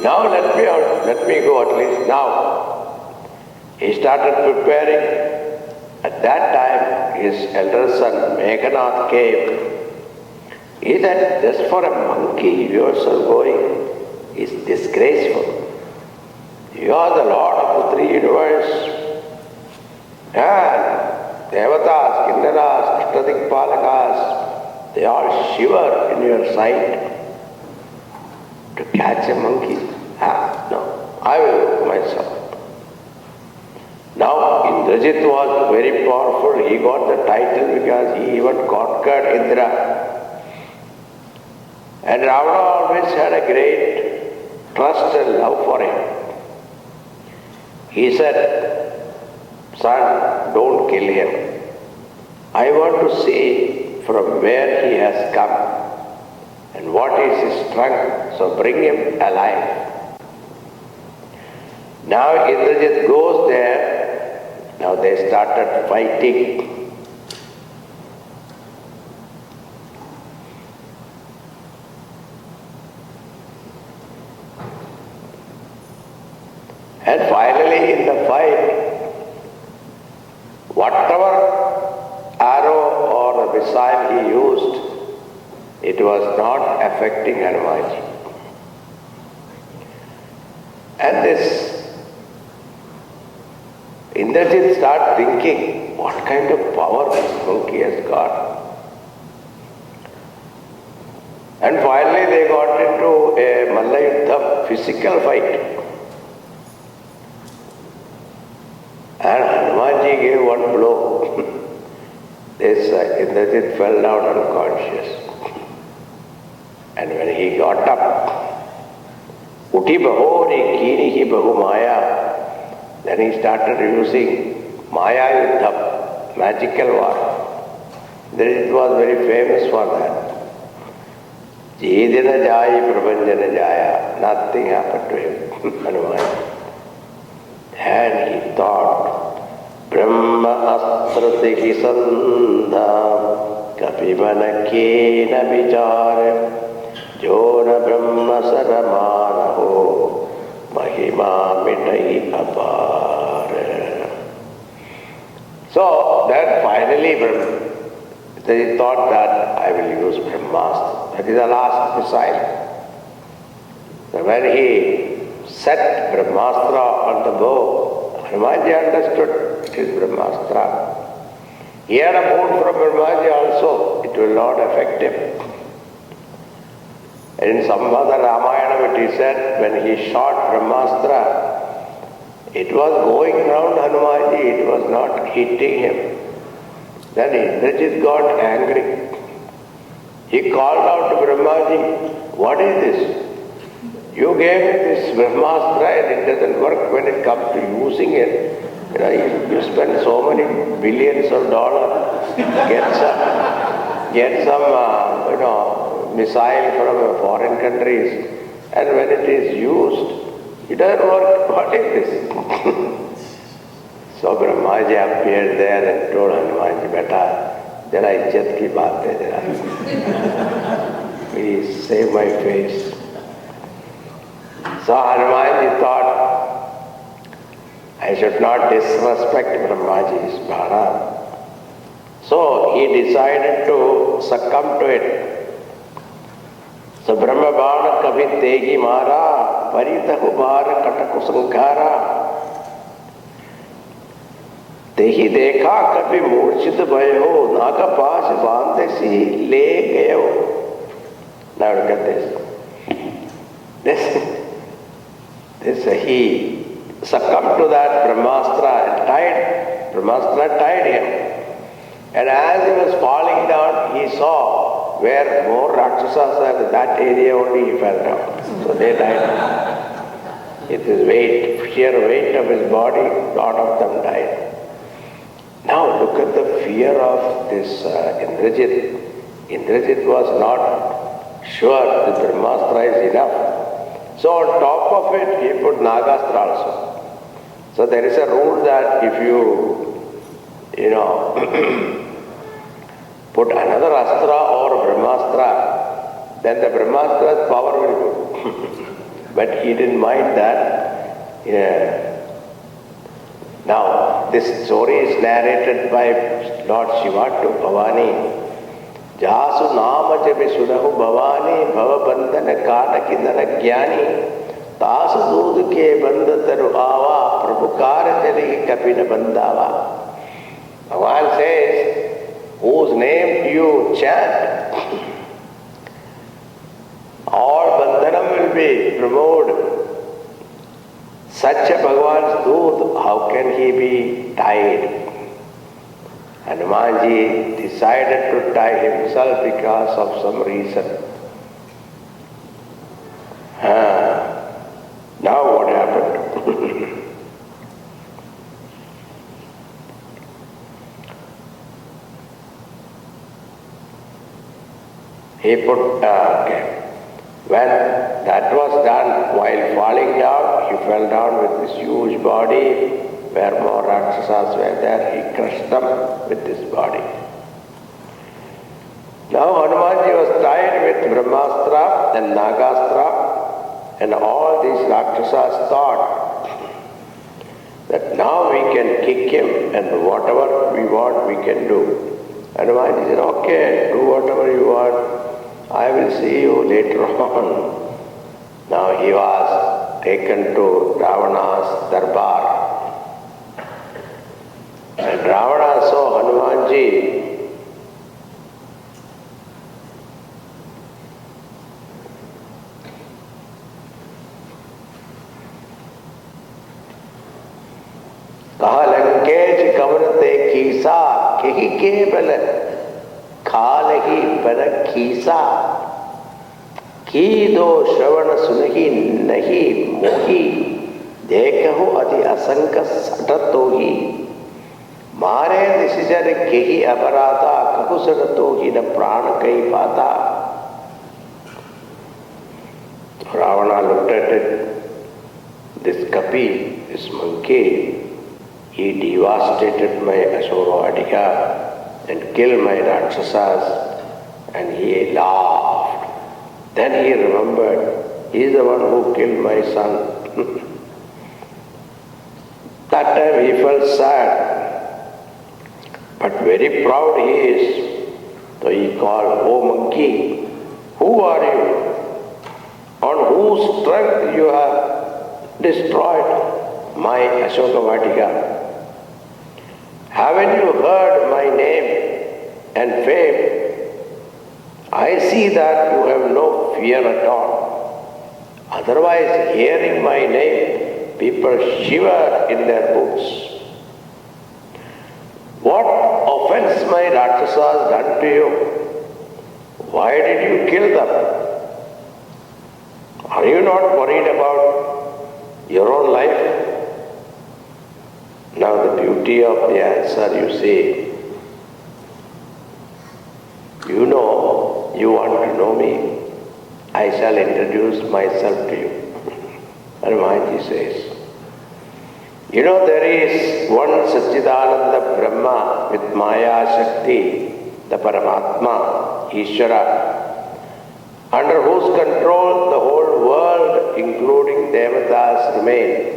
Now let me go at least now." He started preparing. At that time, his elder son Meghanath came. He said, "Just for a monkey you are so going is disgraceful. You are the Lord of the three universes. And Devatas, Kinnaras, Ashtadikpalakas, they all shiver in your sight. To catch a monkey? No, I will go myself." Now Indrajit was very powerful. He got the title because he even conquered Indra. And Ravana always had a great trust and love for him. He said, "Son, don't kill him. I want to see from where he has come and what is his strength, so bring him alive." Now Indrajit goes there. Now they started fighting. And finally in the fight, whatever arrow or the missile he used, it was not affecting Hanumanji. And this Indrajit started thinking, what kind of power this monkey has got. And finally they got into a Mallayuddha physical fight. And Hanumanji gave one blow. This Indrajit fell down unconscious. And when he got up, Uti bahori kinihi bahu maya. Then he started using Maya Yuddha, magical war. Then it was very famous for that. Jidina Jaya Prabhanjana Jaya. Nothing happened to him, Hanuman. And he thought, Brahma astratihi sandha kapimana kena vichare jona brahma saramanaho mahima mitai apar. So then finally they thought that I will use Brahmastra. That is the last missile. So when he set Brahmastra on the bow. Hanumanji understood it is Brahmastra. He had a boon from Brahmaji also, it will not affect him. And in Sampoorna Ramayana it is said, when he shot Brahmastra, it was going round Hanumanji, it was not hitting him. Then Indrajit got angry. He called out to Brahmaji, what is this? You gave me this Brahmastra and it doesn't work when it comes to using it. You spend so many billions of dollars, get some missile from foreign countries, and when it is used, it doesn't work. What is this? So Brahmaji appeared there and told Hanumanji, Beta, jara izzat ki baat hai jara. Please save my face. So Hanumanji thought, I should not disrespect Brahmaji's Bharat. So he decided to succumb to it. So Brahma Bhana kabhi tegi mara, paritahu bhara kataku sankhara. Tehi dekha kabhi murchit bhayo, naga paas bandhe si le gayo. Now look at this. He succumbed to that Brahmastra and Brahmastra tied him. And as he was falling down, he saw where more Rakshasas are, that area only he fell down. So they died. With his weight, sheer weight of his body, lot of them died. Now look at the fear of this Indrajit. Indrajit was not sure that Brahmastra is enough. So on top of it, he put Nagastra also. So there is a rule that if you put another Astra or Brahmastra, then the Brahmastra's power will go. But he didn't mind that. Now, this story is narrated by Lord Shiva to Bhavani. Jasu nama jabe sunahu Bhavani bhava bandhana kana kindana jnani tasu doodh ke bandhataru ava prabhukara jali kapina bandhava. Bhagavan says, whose name you chant, all bandhanam will be removed. Such a Bhagavan's doodh, how can he be tied? Hanumanji decided to tie himself because of some reason. Now what happened? He put, when that was done, while falling down, he fell down with this huge body. Where more Rakshasas were there, he crushed them with his body. Now Hanumanji was tied with Brahmastra and Nagastra, and all these Rakshasas thought that now we can kick him and whatever we want we can do. Hanumanji said, okay, do whatever you want, I will see you later on. Now he was taken to Ravana's darbar. And Ravana saw Hanumanji kaha lankesh kavanate kisa kehi kebal khalahi bana kisa ki do shravana sunahi nahi mohi dekahu adi asanka satatohi मारे निशिजर के ही अपराधा ककुसर तो ही न प्राण कई पाता. Ravana looked at it. This Kapi, this monkey, he devastated my Asurvadika and killed my Rakshasas, and he laughed. Then he remembered, he is the one who killed my son. That time he felt sad. But very proud he is. So he called, "Oh monkey, who are you? On whose strength you have destroyed my Ashoka Vatika. Haven't you heard my name and fame? I see that you have no fear at all. Otherwise, hearing my name, people shiver in their boots. What offense my Rakshasas done to you? Why did you kill them? Are you not worried about your own life? Now the beauty of the answer, you see, you know, you want to know me, I shall introduce myself to you. Hanumanji says, you know, there is one Satchidananda Brahma with Maya Shakti, the Paramatma, Ishvara, under whose control the whole world, including Devatas, remain.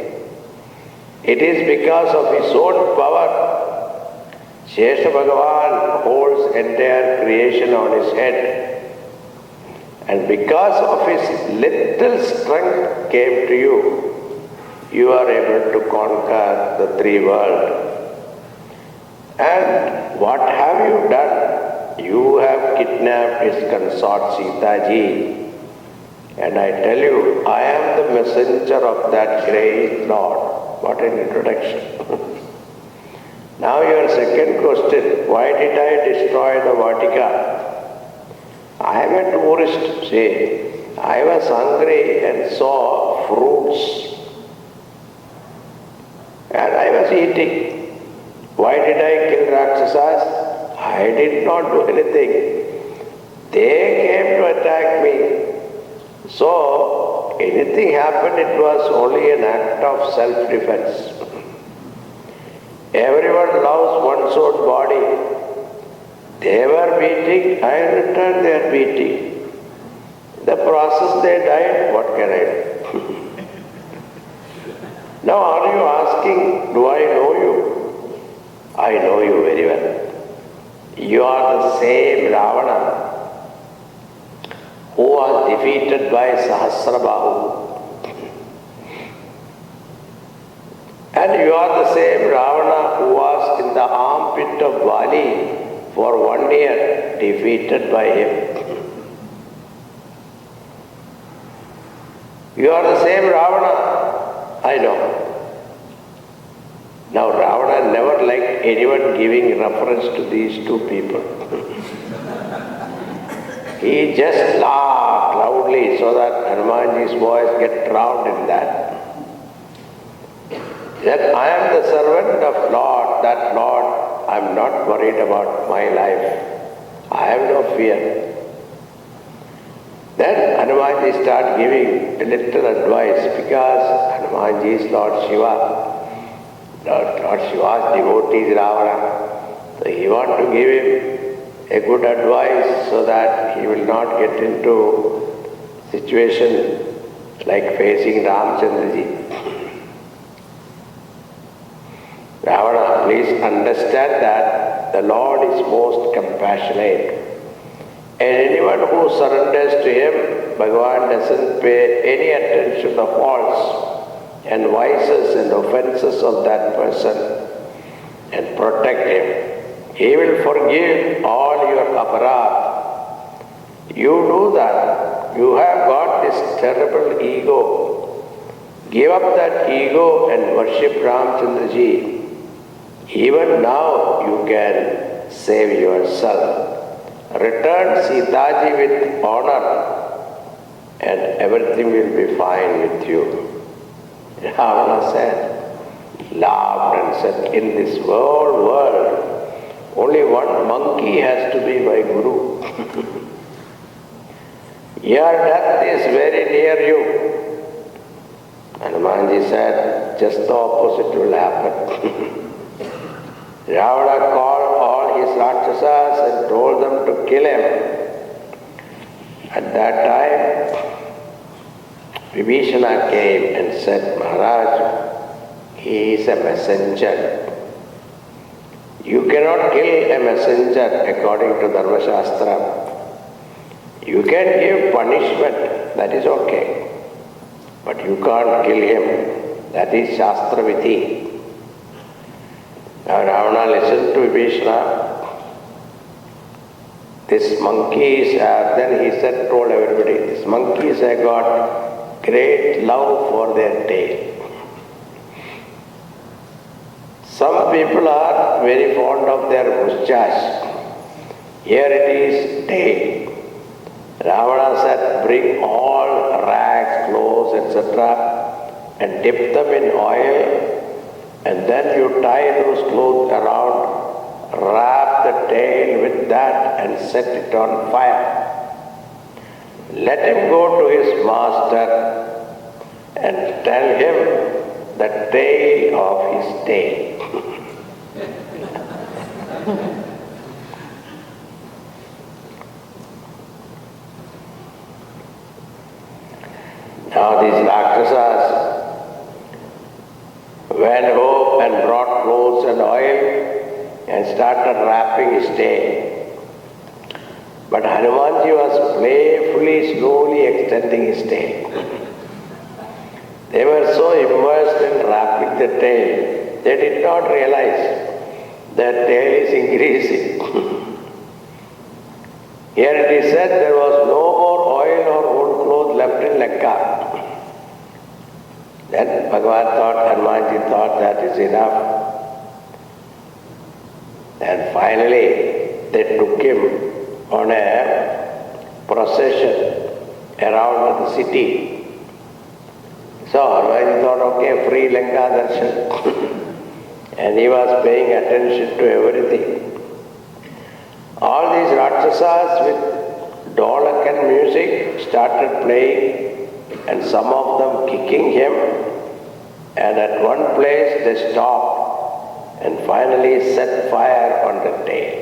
It is because of his own power, Shesha Bhagavan holds entire creation on his head. And because of his little strength came to you, you are able to conquer the three worlds. And what have you done? You have kidnapped his consort Sita Ji. And I tell you, I am the messenger of that great Lord. What an introduction. Now your second question, why did I destroy the Vatika? I am a tourist, say. I was hungry and saw fruits. And I was eating. Why did I kill Rakshasas? I did not do anything. They came to attack me. So, anything happened, it was only an act of self-defense. Everyone loves one's own body. They were beating, I returned their beating. The process they died, what can I do? Now are you asking, do I know you? I know you very well. You are the same Ravana who was defeated by Sahasrabahu. And you are the same Ravana who was in the armpit of Bali for 1 year, defeated by him. You are the same Ravana, I know. Now Ravana never liked anyone giving reference to these two people. He just laughed loudly so that Hanumanji's voice get drowned in that. That I am the servant of Lord, that Lord, I am not worried about my life. I have no fear. Then Hanumanji started giving a little advice because Hanumanji is Lord Shiva. Lord Shiva's devotee is Ravana. So he wants to give him a good advice so that he will not get into situation like facing Ramchandraji. Ravana, please understand that the Lord is most compassionate. And anyone who surrenders to him, Bhagavan doesn't pay any attention to the faults and vices and offenses of that person and protect him. He will forgive all your aparadh. You do that. You have got this terrible ego. Give up that ego and worship Ramchandraji. Even now you can save yourself. Return Sitaji with honor and everything will be fine with you. Ravana said, laughed and said, in this whole world, only one monkey has to be my guru. Your death is very near you. Hanumanji said, just the opposite will happen. Ravana called all his Rakshasas and told them to kill him. At that time, Vibhishana came and said, Maharaj, he is a messenger. You cannot kill a messenger according to Dharma Shastra. You can give punishment, that is okay. but you can't kill him. That is Shastra Vidhi. Now Ravana listened to Vibhishana. These monkeys have, then he said, told everybody, these monkeys have got great love for their tail. Some people are very fond of their moustache. Here it is tail. Ravana said, bring all rags, clothes, etc. and dip them in oil, and then you tie those clothes around, wrap the tail with that and set it on fire. Let him go to his master and tell him the tale of his tail. Now these Rakshasas went home and brought clothes and oil and started wrapping his tail. But Hanumanji was playfully, slowly extending his tail. They were so immersed in wrapping the tail, they did not realize that tail is increasing. Here it is said there was no more oil or old clothes left in Lanka. Then Bhagavan thought, Hanumanji thought that is enough. And finally they took him on a procession around the city. So Hanumanji thought, okay, free Lanka darshan. And he was paying attention to everything. All these Rakshasas with dholak and music started playing, and some of them kicking him, and at one place they stopped and finally set fire on the tail.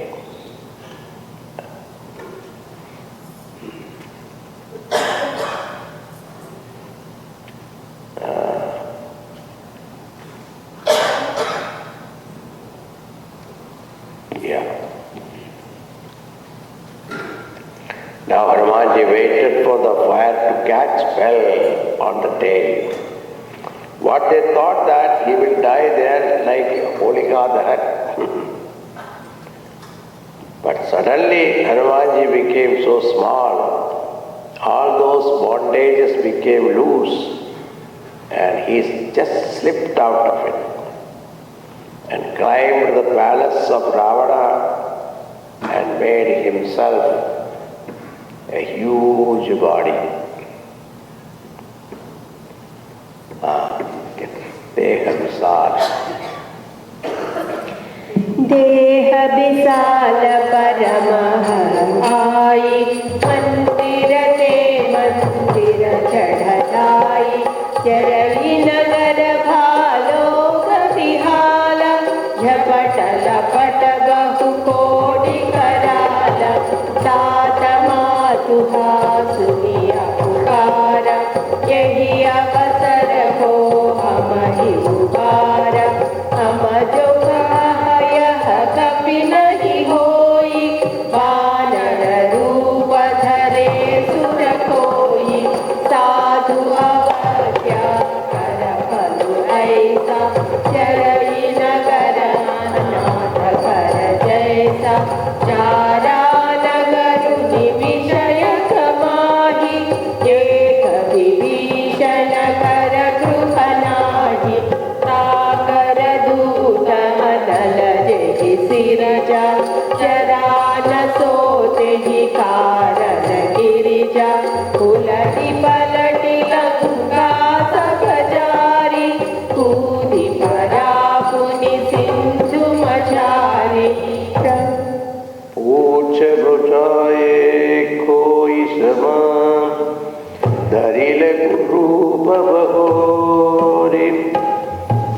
Now Hanumanji waited for the fire to catch fell on the tail. What they thought that he will die there like Holikadahan. But suddenly Hanumanji became so small, all those bondages became loose, and he just slipped out of it and climbed the palace of Ravana and made himself a huge body. Deha Visala. Deha Visala Paramahai Mandira te Mandira Chadhai Charai Nagar Bhalo Vihala Jhapatala Patabahu Kodi Karala Tatama तुहा सुनिया पुकारा यही अवसर हो हम ही उबारा हम जो कहा यह कभी नहीं होई वानर रूप धरे सुर कोई साधु अवज्ञा कर फल ऐसा चरई नगर नाथ कर जैसा चारा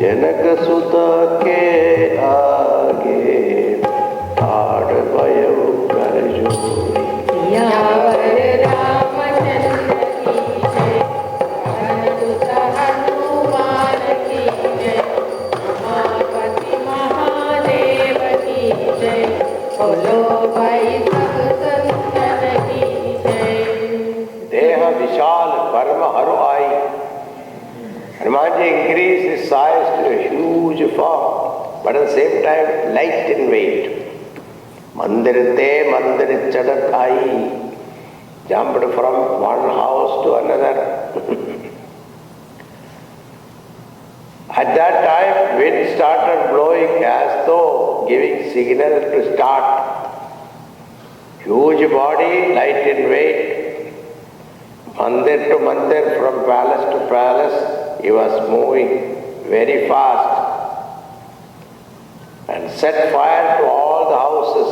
जनक सुत के आगे आड़ भयो कर जोरी। यावर रामचंद्र की जय, सुत हनुमान की जय, उमापति महादेव की जय, बोलो भाई सब संतन की जय। देह विशाल परम हरु आई, Hanumanji increased his size to a huge form, but at the same time light in weight. Mandirite mandirichadakai, jumped from one house to another. At that time, wind started blowing as though giving signal to start. Huge body, light in weight. Mandir to mandir, from palace to palace, he was moving very fast and set fire to all the houses.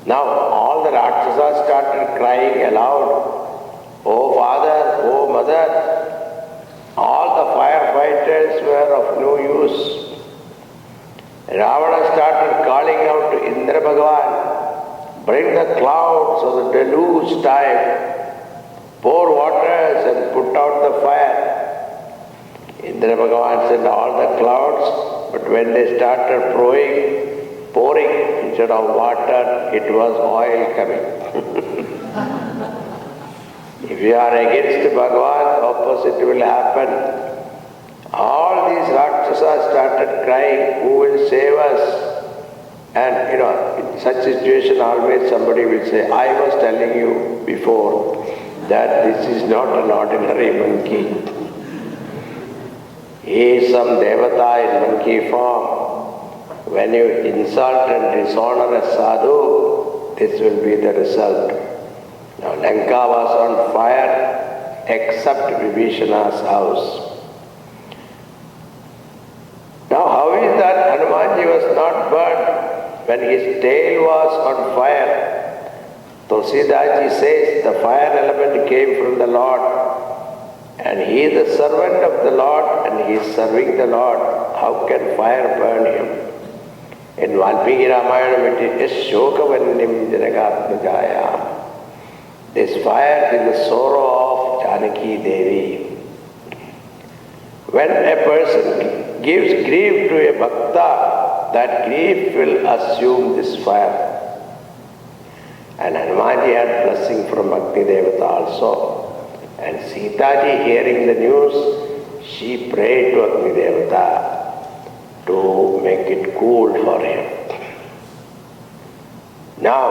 Now all the Rakshasas started crying aloud, "Oh father, oh mother." All the firefighters were of no use. Ravana started calling out to Indra Bhagavan, "Bring the clouds of the deluge time, pour waters and put out the fire." Indra Bhagavan sent all the clouds, but when they started pouring instead of water, it was oil coming. If you are against Bhagavan, opposite will happen. All these Rakshasas started crying, "Who will save us?" And in such situation always somebody will say, "I was telling you before that this is not an ordinary monkey. He is some devata in monkey form. When you insult and dishonor a sadhu, this will be the result." Now Lanka was on fire except Vibhishana's house. Now how is that Hanumanji was not burned when his tail was on fire? Tulsidaji says the fire element came from the Lord and he is the servant of the Lord and he is serving the Lord. How can fire burn him? In Valmiki Ramayana it is Shokavannim Janagatmajaya. This fire is the sorrow of Janaki Devi. When a person gives grief to a bhakta, that grief will assume this fire. And Hanumanji had blessing from Bhakti Devata also. And Sita ji, hearing the news, she prayed to Agni Devata to make it cool for him. Now,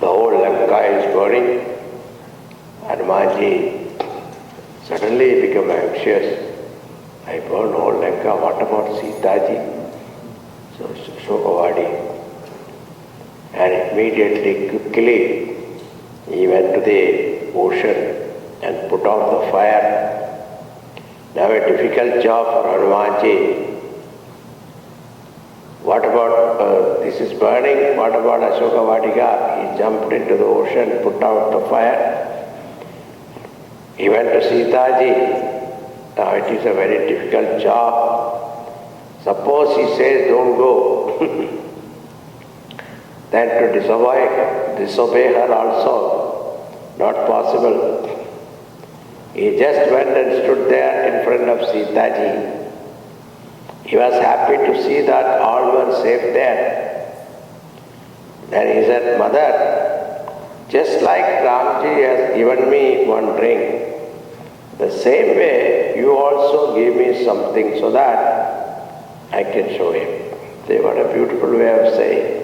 the whole Lanka is burning. Hanumanji suddenly became anxious. I burned whole Lanka, what about Sita ji? So Shokavadi. And immediately, quickly, he went to the ocean and put out the fire. Now a difficult job for Hanumanji. What about, this is burning, what about Ashoka Vatika? He jumped into the ocean, put out the fire. He went to Sita ji. Now it is a very difficult job. Suppose he says, "Don't go." Then to disobey her also, not possible. He just went and stood there in front of Sita ji. He was happy to see that all were safe there. Then he said, "Mother, just like Ramji has given me one drink, the same way you also give me something so that I can show him." See what a beautiful way of saying.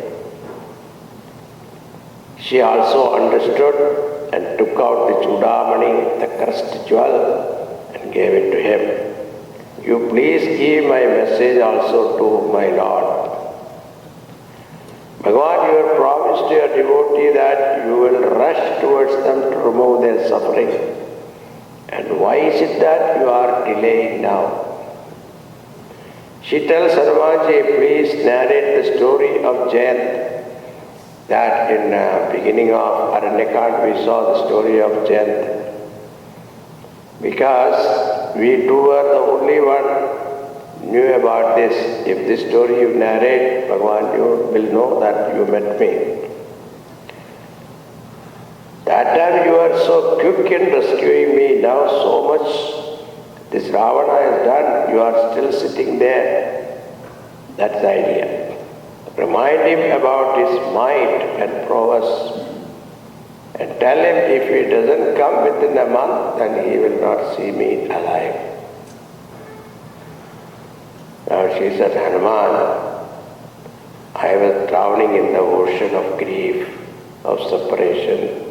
She also understood and took out the Chudamani, the crust jewel, and gave it to him. "You please give my message also to my Lord. Bhagavan, you have promised to your devotee that you will rush towards them to remove their suffering. And why is it that you are delaying now?" She tells Hanumanji, "Please narrate the story of Jayant." That in beginning of Aranyakand we saw the story of Jayant. Because we two were the only one knew about this. If this story you narrate, Bhagavan, you will know that you met me. That time you were so quick in rescuing me. Now so much this Ravana has done, you are still sitting there. That's the idea. Remind him about his might and prowess. And tell him if he doesn't come within a month, then he will not see me alive. she said, Hanuman, I was drowning in the ocean of grief, of separation.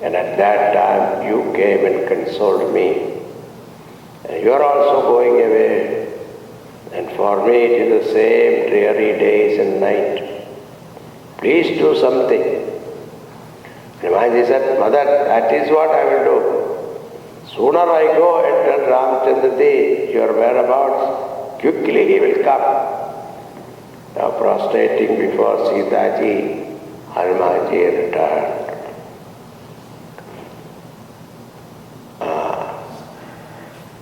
And at that time you came and consoled me. And you are also going away. And for me it is the same dreary days and night. Please do something. Hanumanji said, Mother, that is what I will do. Sooner I go and tell Ramchandraji your whereabouts, quickly he will come. Now prostrating before Sitaji, Hanumanji returned.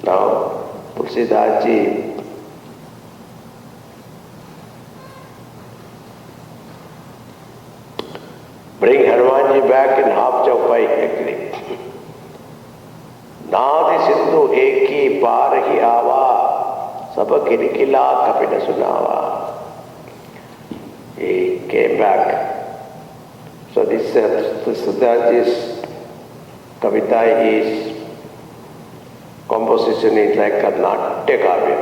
Now Tulsidaji bring Hanumanji back in half chaupai actually. Nadi Sindhu eki parahi ava sabha kirikila kapina sunava. He came back. So this Sitaji's kavita is composition is like a Natyakavya.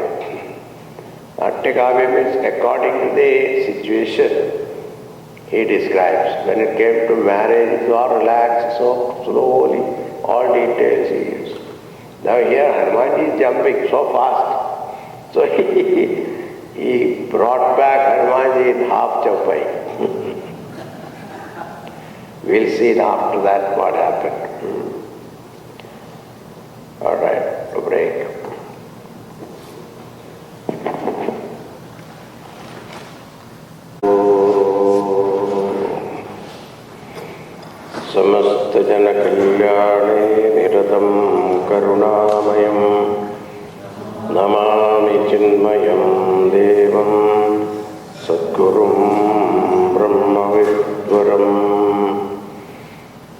Natyakavya means according to the situation he describes. When it came to marriage, it was relaxed, so slowly, all details he gives. Now here Hanumanji is jumping so fast. So he brought back Hanumanji in half chaupai. We'll see after that what happened. All right, a break. समस्त जन कल्याणे निरतं करुणामयं नमामि चिन्मयं देवं सद्गुरुं ब्रह्मविद्वरम्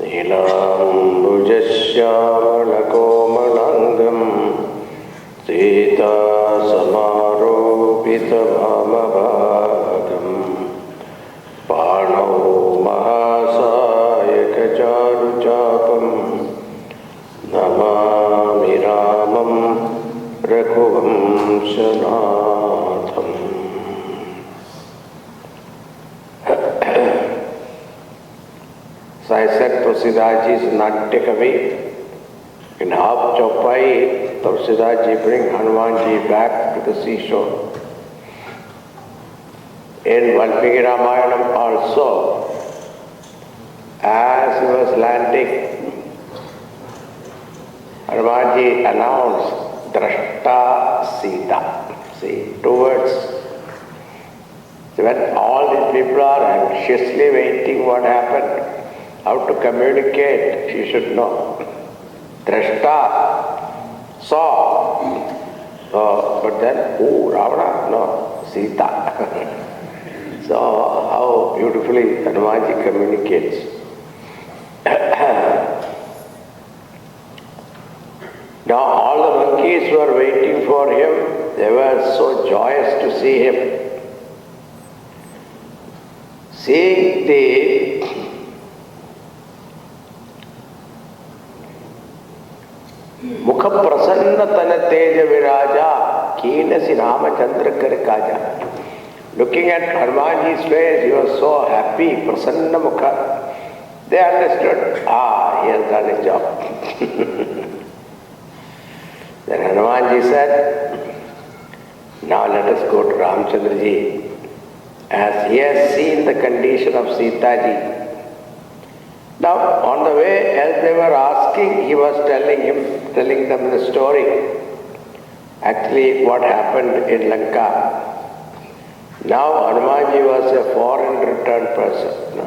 नीलाम्बुजश्यामलकोमलाङ्गं सीतासमारोपितवामभागम् पाणौ महासायकचारुचापं नमामि रामं रघुवंशनाथम्. So I said Tulsidaji is Natyakavi. In half chaupai, Tulsidaji bring Hanumanji back to the seashore. In Sampoorna Ramayana also, as he was landing, Hanumanji announced Drashta Sita. See, two words. So when all these people are anxiously waiting what happened, how to communicate, you should know. Drashta, saw. So, but then, Ravana, no, Sita. So, how beautifully Hanumanji communicates. Now, all the monkeys were waiting for him. They were so joyous to see him. Seeing the Mukha prasanna tana teja viraja keenasi Ramachandra kar kaja. Looking at Hanumanji's face, he was so happy, prasanna mukha. They understood, he has done his job. Then Hanumanji said, now let us go to Ramchandraji. As he has seen the condition of Sitaji. Now, on the way, as they were asking, he was telling them the story. Actually, what happened in Lanka. Now, Hanumanji was a foreign returned person. No.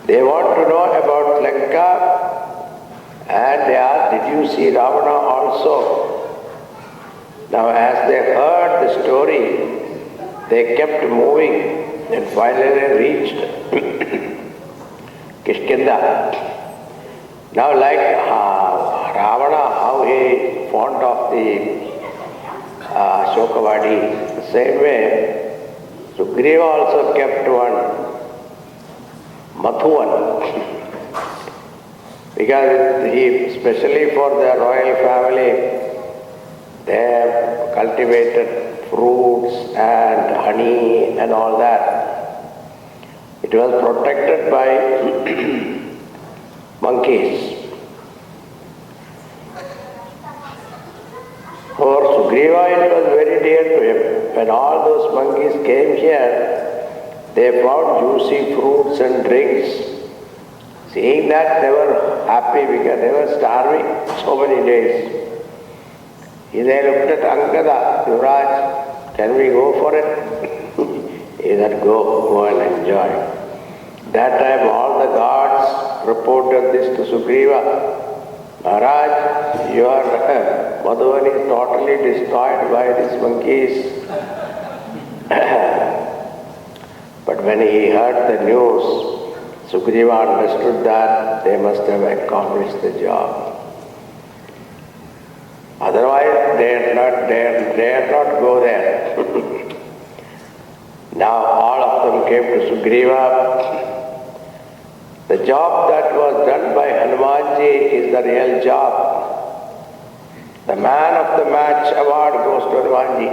They want to know about Lanka, and they asked, did you see Ravana also? Now, as they heard the story, they kept moving and finally reached Kishkinda. Now like Ravana, how he is fond of the Shokavadi, the same way, Sugriva also kept one, Mathuvan. Because he, especially for the royal family, they have cultivated fruits and honey and all that. It was protected by monkeys. For Sugriva it was very dear to him. When all those monkeys came here, they found juicy fruits and drinks. Seeing that, they were happy because they were starving so many days. They looked at Angada, Yuvraj, can we go for it? He said, go and enjoy. That time all the gods reported this to Sugriva. Maharaj, your Madhuvan is totally destroyed by these monkeys. But when he heard the news, Sugriva understood that they must have accomplished the job. Otherwise, they dare not go there. Now all of them came to Sugriva. The job that was done by Hanumanji is the real job. The man of the match award goes to Hanumanji.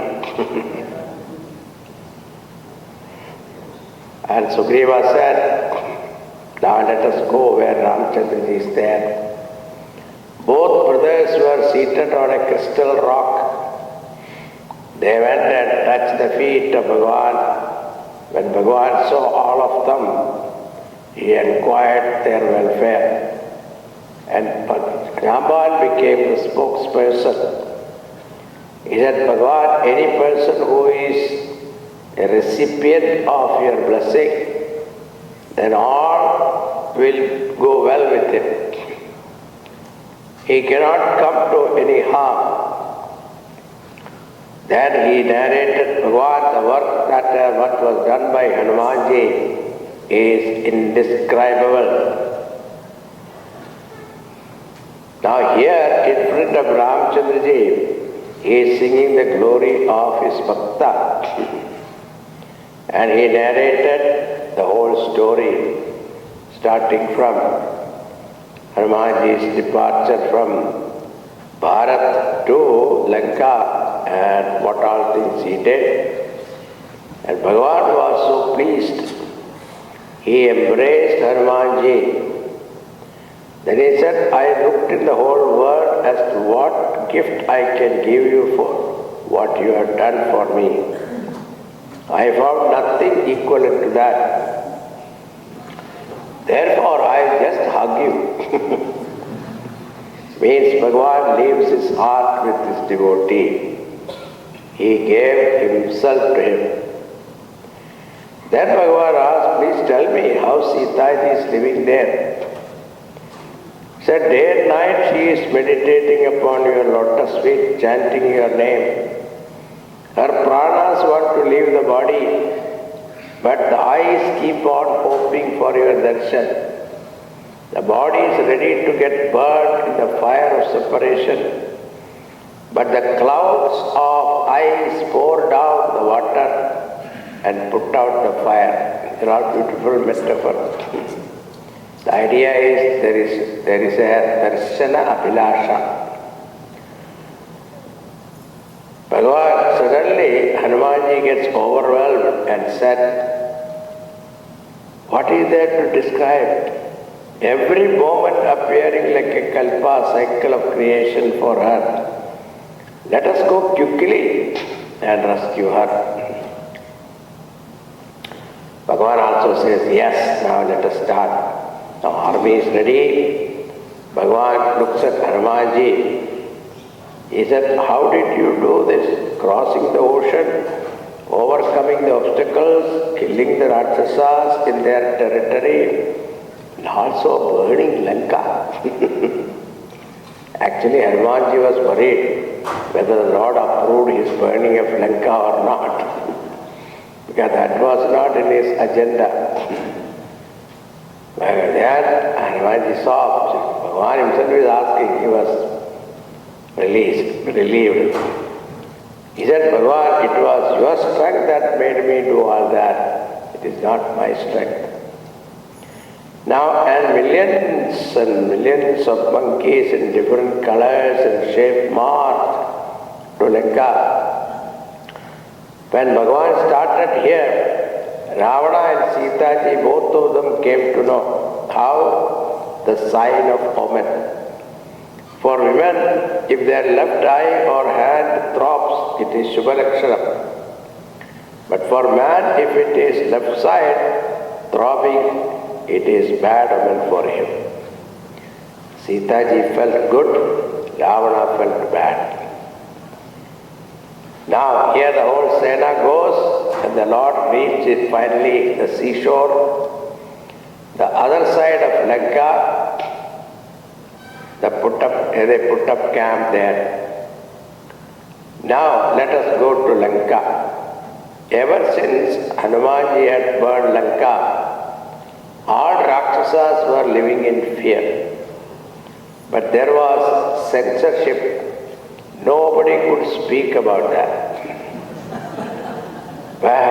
And Sugriva said, now let us go where Ramchandraji is there. Both brothers were seated on a crystal rock. They went and touched the feet of Bhagavan. When Bhagavan saw all of them, he inquired their welfare. And Ramban became the spokesperson. He said, Bhagavan, any person who is a recipient of your blessing, then all will go well with him. He cannot come to any harm. Then he narrated, Bhagavan, the work what was done by Hanumanji is indescribable. Now here, in front of Ramchandraji, he is singing the glory of his bhakta. And he narrated the whole story, starting from Hanumanji's departure from Bharat to Lanka and what all things he did. And Bhagavan was so pleased. He embraced Hanumanji. Then he said, I looked in the whole world as to what gift I can give you for what you have done for me. I found nothing equivalent to that. Therefore, I just hug you. Means Bhagavan leaves his heart with his devotee. He gave himself to him. Then Bhagavan asked, please tell me how Sita is living there. He said, day and night she is meditating upon your lotus feet, chanting your name. Her pranas want to leave the body, but the eyes keep on hoping for your darshan. The body is ready to get burned in the fire of separation, but the clouds of eyes pour down the water and put out the fire. These are all beautiful metaphors. The idea is there is a darshana abhilasha. Bhagavan, suddenly Hanumanji gets overwhelmed and said, what is there to describe? Every moment appearing like a kalpa cycle of creation for her. Let us go quickly and rescue her. Bhagavan also says, yes, now let us start. Now army is ready. Bhagavan looks at Hanumanji. He said, how did you do this? Crossing the ocean, overcoming the obstacles, killing the Rakshasas in their territory, and also burning Lanka. Actually, Hanumanji was worried whether the Lord approved his burning of Lanka or not. Because that was not in his agenda. But then Hanumanji saw, Bhagavan himself is asking, he was relieved. He said, Bhagavan, it was your strength that made me do all that. It is not my strength. Now, and millions of monkeys in different colors and shapes marched to Lanka. When Bhagavan started here, Ravana and Sita ji, both of them came to know how the sign of omen. For women, if their left eye or hand throbs, it is Shubha Lakshanam. But for man, if it is left side throbbing, it is bad omen for him. Sita ji felt good, Ravana felt bad. Now here the whole Sena goes and the Lord reaches finally the seashore, the other side of Lanka. They put up camp there. Now let us go to Lanka. Ever since Hanumanji had burned Lanka, all Rakshasas were living in fear. But there was censorship. Nobody could speak about that. But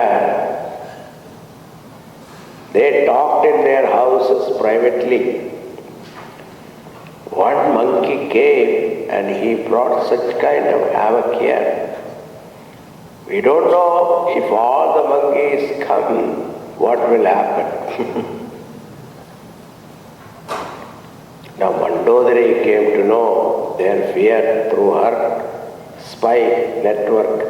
they talked in their houses privately. One monkey came and he brought such kind of havoc here. We don't know if all the monkeys come, what will happen. Now Mandodari came to know their fear through her spy network.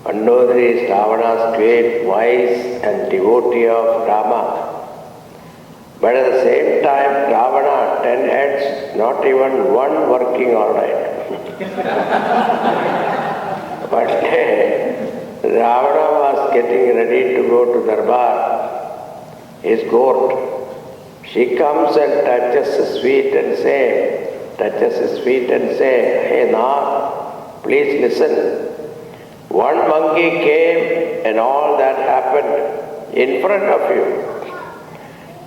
Mandodari is Ravana's great wise and devotee of Rama. But at the same time, Ravana, 10 heads, not even one working all right. But Ravana was getting ready to go to Darbar, his goat. She comes and touches his feet and say, hey Nath, please listen. One monkey came and all that happened in front of you.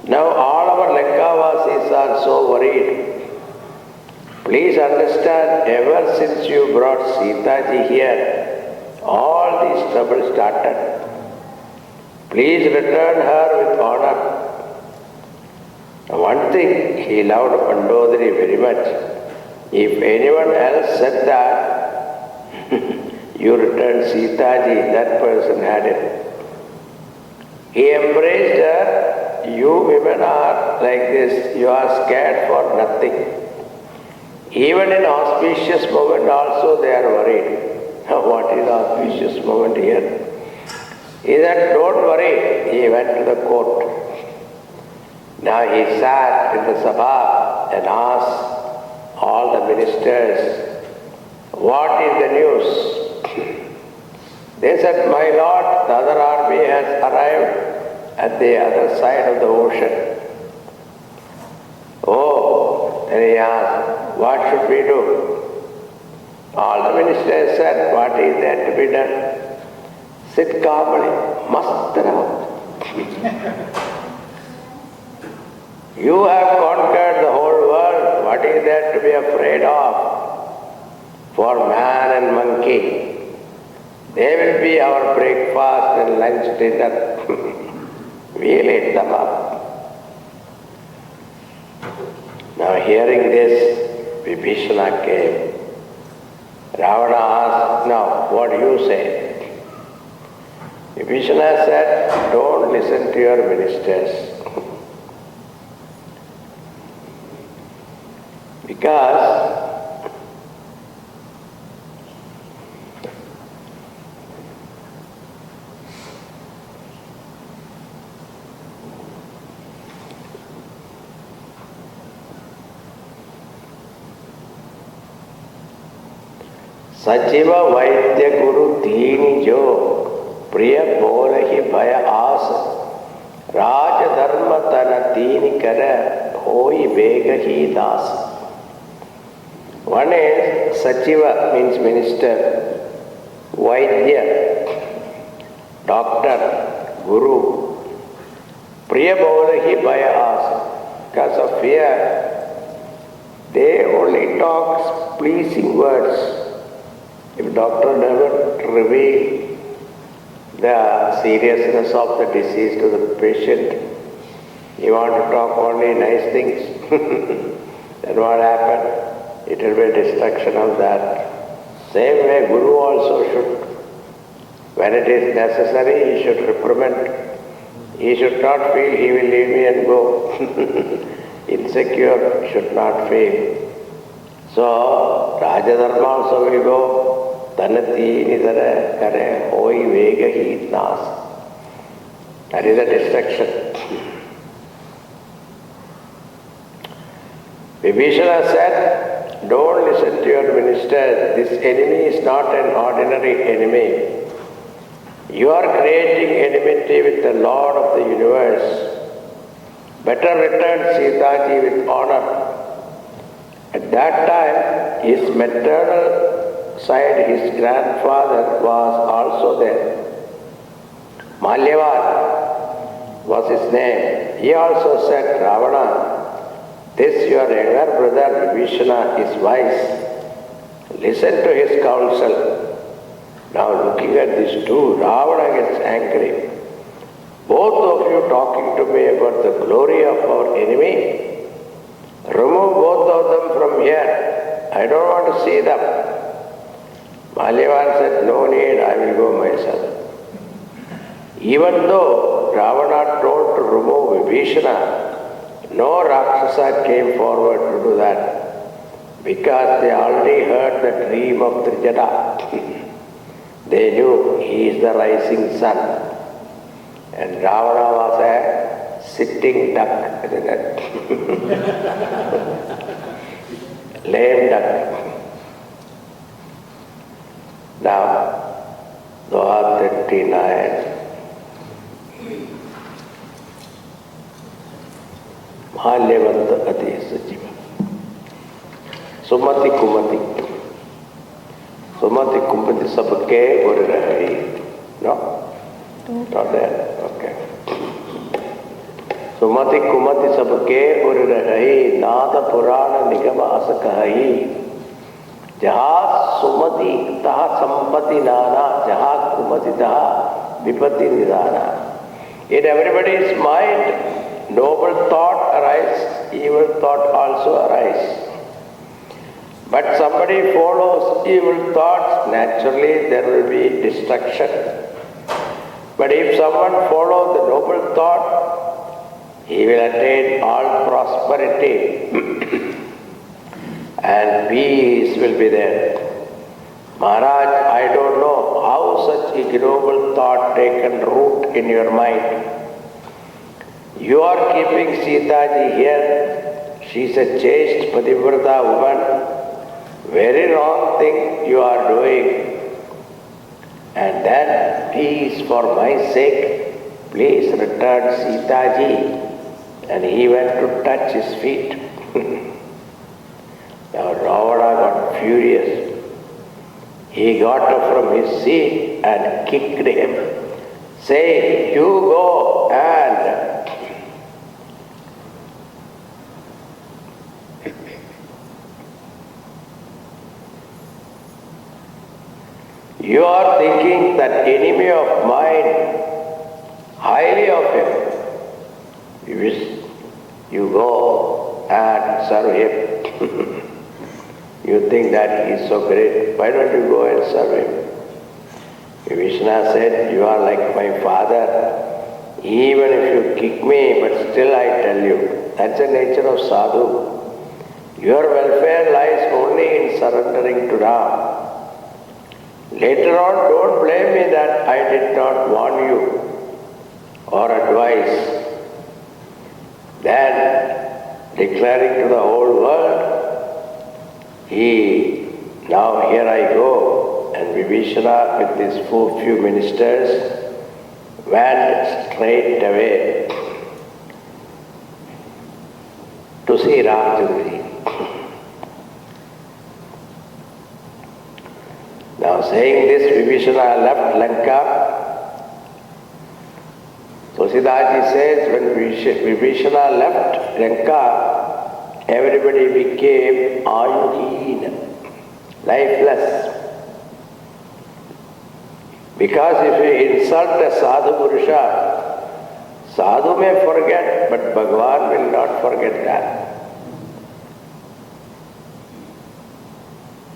Now all our Lankavasis are so worried. Please understand, ever since you brought Sita ji here, all these troubles started. Please return her with honor. One thing, he loved Mandodari very much. If anyone else said that, you returned Sita ji, that person had it. He embraced her. You women are like this, you are scared for nothing. Even in auspicious moment also they are worried. What is auspicious moment here? He said, don't worry. He went to the court. Now he sat in the sabha and asked all the ministers, what is the news? They said, my lord, the other army has arrived at the other side of the ocean. Oh, then he asked, what should we do? All the ministers said, what is there to be done? Sit calmly, mast raho. You have conquered the whole world, what is there to be afraid of? For man and monkey, they will be our breakfast and lunch dinner. We'll eat them up. Now hearing this, Vibhishana came. Ravana asked, now what do you say? Vibhishana said, don't listen to your ministers. Because सचिव वैद्य गुरु दीन जो प्रिय बोल ही भय आस राज धर्म तन दीन कर होई बेग ही दास. One is Sachiva, means minister, Vaidya, doctor, Guru, Priya Bhavarahi Bhaya. Because of fear, they only talk pleasing words. If doctor never reveal the seriousness of the disease to the patient, you want to talk only nice things, then what happened? It will be destruction of that. Same way Guru also should When it is necessary, he should reprimand. He should not feel he will leave me and go. Insecure should not feel. So, Rajadharma also will go, Tanati nidara kare hoi vega hi nas. That is a distraction. Vibhishana said, don't listen to your minister. This enemy is not an ordinary enemy. You are creating enmity with the Lord of the universe. Better return Sitaji with honor. At that time, his maternal side, his grandfather was also there. Malyavan was his name. He also said, Ravana, this your younger brother Vibhishana is wise. Listen to his counsel. Now looking at these two, Ravana gets angry. Both of you talking to me about the glory of our enemy. Remove both of them from here. I don't want to see them. Malyavan said, no need, I will go myself. Even though Ravana told to remove Vibhishana, no Rakshasa came forward to do that because they already heard the dream of Trijata. They knew he is the rising sun. And Ravana was a sitting duck, isn't it? Lame duck. Now, Doha 39. Mahalyavanta Ati Sajiva. Sumati Kumati. Sumati Kumati Sabake Urirahi. No? Not there. Okay. Sumati Kumati Sabake Urirahi. Nada Purana Nigama Asakahi. Jaha Sumati Taha Sampati Nana. Jaha Kumati Taha Vipati Nidana. In everybody's mind, noble thought arises, evil thought also arises. But somebody follows evil thoughts, naturally there will be destruction. But if someone follows the noble thought, he will attain all prosperity and peace will be there. Maharaj, I don't know how such ignoble thought taken root in your mind. You are keeping Sitaji here. She is a chaste Pativrata woman. Very wrong thing you are doing. And then, please, for my sake, please return Sitaji. And he went to touch his feet. Now Ravana got furious. He got up from his seat and kicked him, saying, you go and you are thinking that enemy of mine highly of him. You wish you go and serve him. You think that he is so great. Why don't you go and serve him? Vishnu said, you are like my father. Even if you kick me, but still I tell you. That's the nature of sadhu. Your welfare lies only in surrendering to Ram. Later on, don't blame me that I did not warn you or advise. Then, declaring to the whole world, now here I go, and Vibhishana with his few ministers went straight away to see Ramchandra. Now saying this, Vibhishana left Lanka. So Siddhaji says, when Vibhishana left Lanka, everybody became ayuheen, lifeless. Because if you insult a sadhu purusha, sadhu may forget, but Bhagavan will not forget that.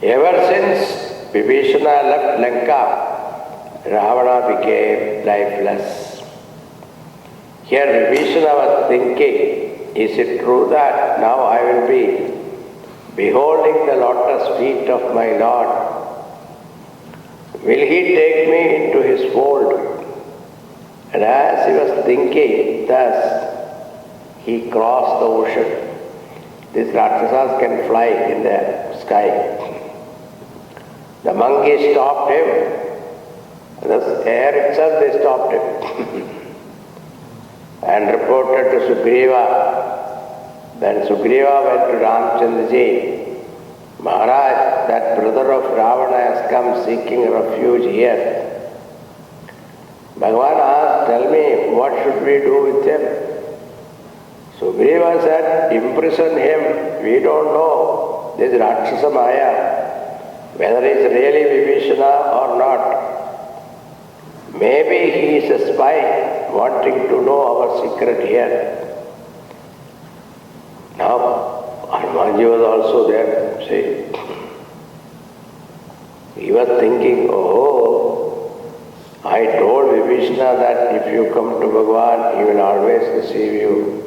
Ever since Vibhishana left Lanka, Ravana became lifeless. Here Vibhishana was thinking, is it true that now I will be beholding the lotus feet of my Lord? Will he take me into his fold? And as he was thinking thus, he crossed the ocean. These Rakshasas can fly in the sky. The monkey stopped him. The air itself they stopped him. And reported to Sugriva. Then Sugriva went to Ramchandraji. Maharaj, that brother of Ravana has come seeking refuge here. Bhagavan asked, tell me, what should we do with him? Sugriva said, imprison him. We don't know this Rakshasa Maya, whether he is really Vibhishana or not. Maybe he is a spy wanting to know our secret here. Now, Hanumanji was also there, see. He was thinking, oh, I told Vibhishana that if you come to Bhagavan, he will always receive you.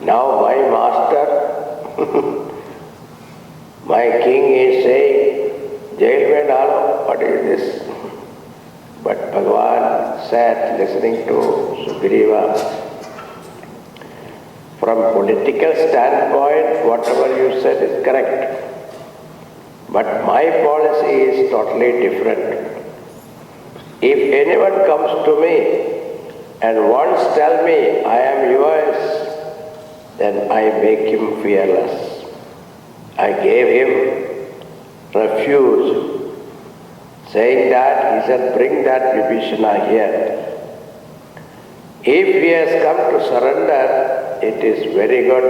Now my master, my king is saying, jail mein dalo, what is this? But Bhagavan sat listening to Sugriva. From political standpoint, whatever you said is correct. But my policy is totally different. If anyone comes to me and once tell me I am yours, then I make him fearless. I gave him refuge, saying that, he said, bring that Vibhishana here. If he has come to surrender, it is very good.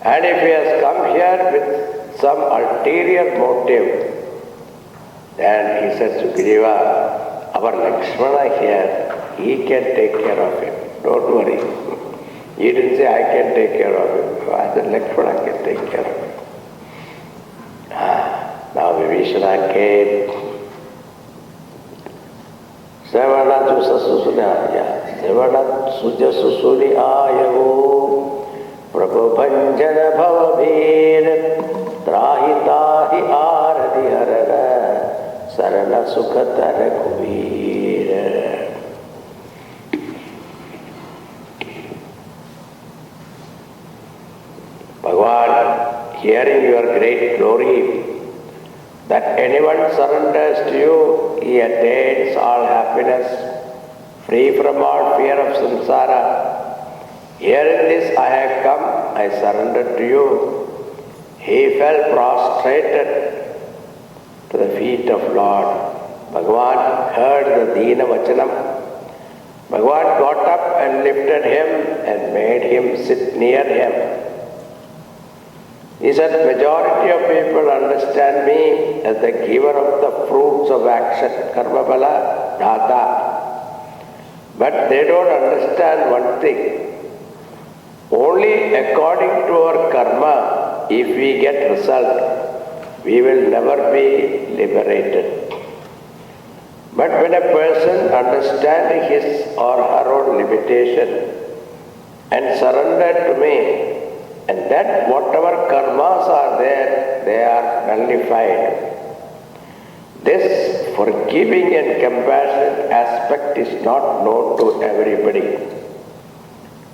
And if he has come here with some ulterior motive, then he said, Sugriva, our Lakshmana here, he can take care of him. Don't worry. He didn't say, I can take care of him. I said, Lakshmana can take care of him. Now Vibhishana came. Sevana Jusa Susuni Aya. Sevana Suja Susuni Ayahu. Prabhu Bhanjana Bhavabhir. Trahi Tahi Aradi Harana. Sarana Sukhatara Kubhir. Bhagavan, hearing your great glory, that anyone surrenders to you, he attains all happiness, free from all fear of samsara. Hearing this, I have come, I surrender to you. He fell prostrated to the feet of Lord. Bhagavan heard the Dina Vachanam. Bhagavan got up and lifted him and made him sit near him. He said, majority of people understand me as the giver of the fruits of action, karma bala, dhata. But they don't understand one thing. Only according to our karma, if we get result, we will never be liberated. But when a person understands his or her own limitation and surrender to me, and that whatever karmas are there, they are nullified. This forgiving and compassionate aspect is not known to everybody.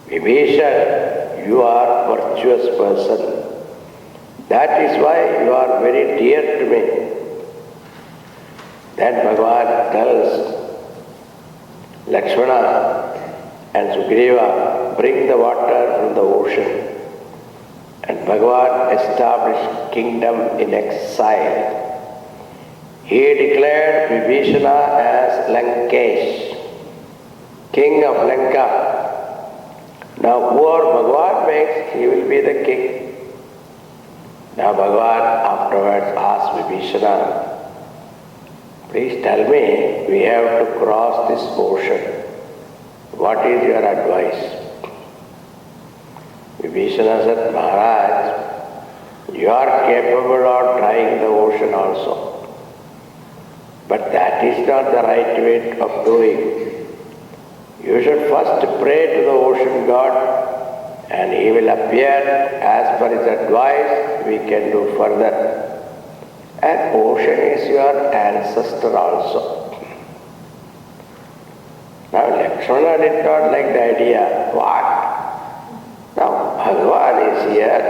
Vibhishan, you are a virtuous person. That is why you are very dear to me. Then Bhagavan tells Lakshmana and Sugriva, bring the water from the ocean. And Bhagavan established kingdom in exile. He declared Vibhishana as Lankesh, king of Lanka. Now whoever Bhagavan makes, he will be the king. Now Bhagavan afterwards asked Vibhishana, please tell me, we have to cross this ocean. What is your advice? Vibhishana said, Maharaj, you are capable of trying the ocean also. But that That is not the right way of doing. You should first pray to the ocean god and he will appear. As per his advice, we can do further. And ocean is your ancestor also. Now Lakshmana did not like the idea. What? Now Bhagavan is here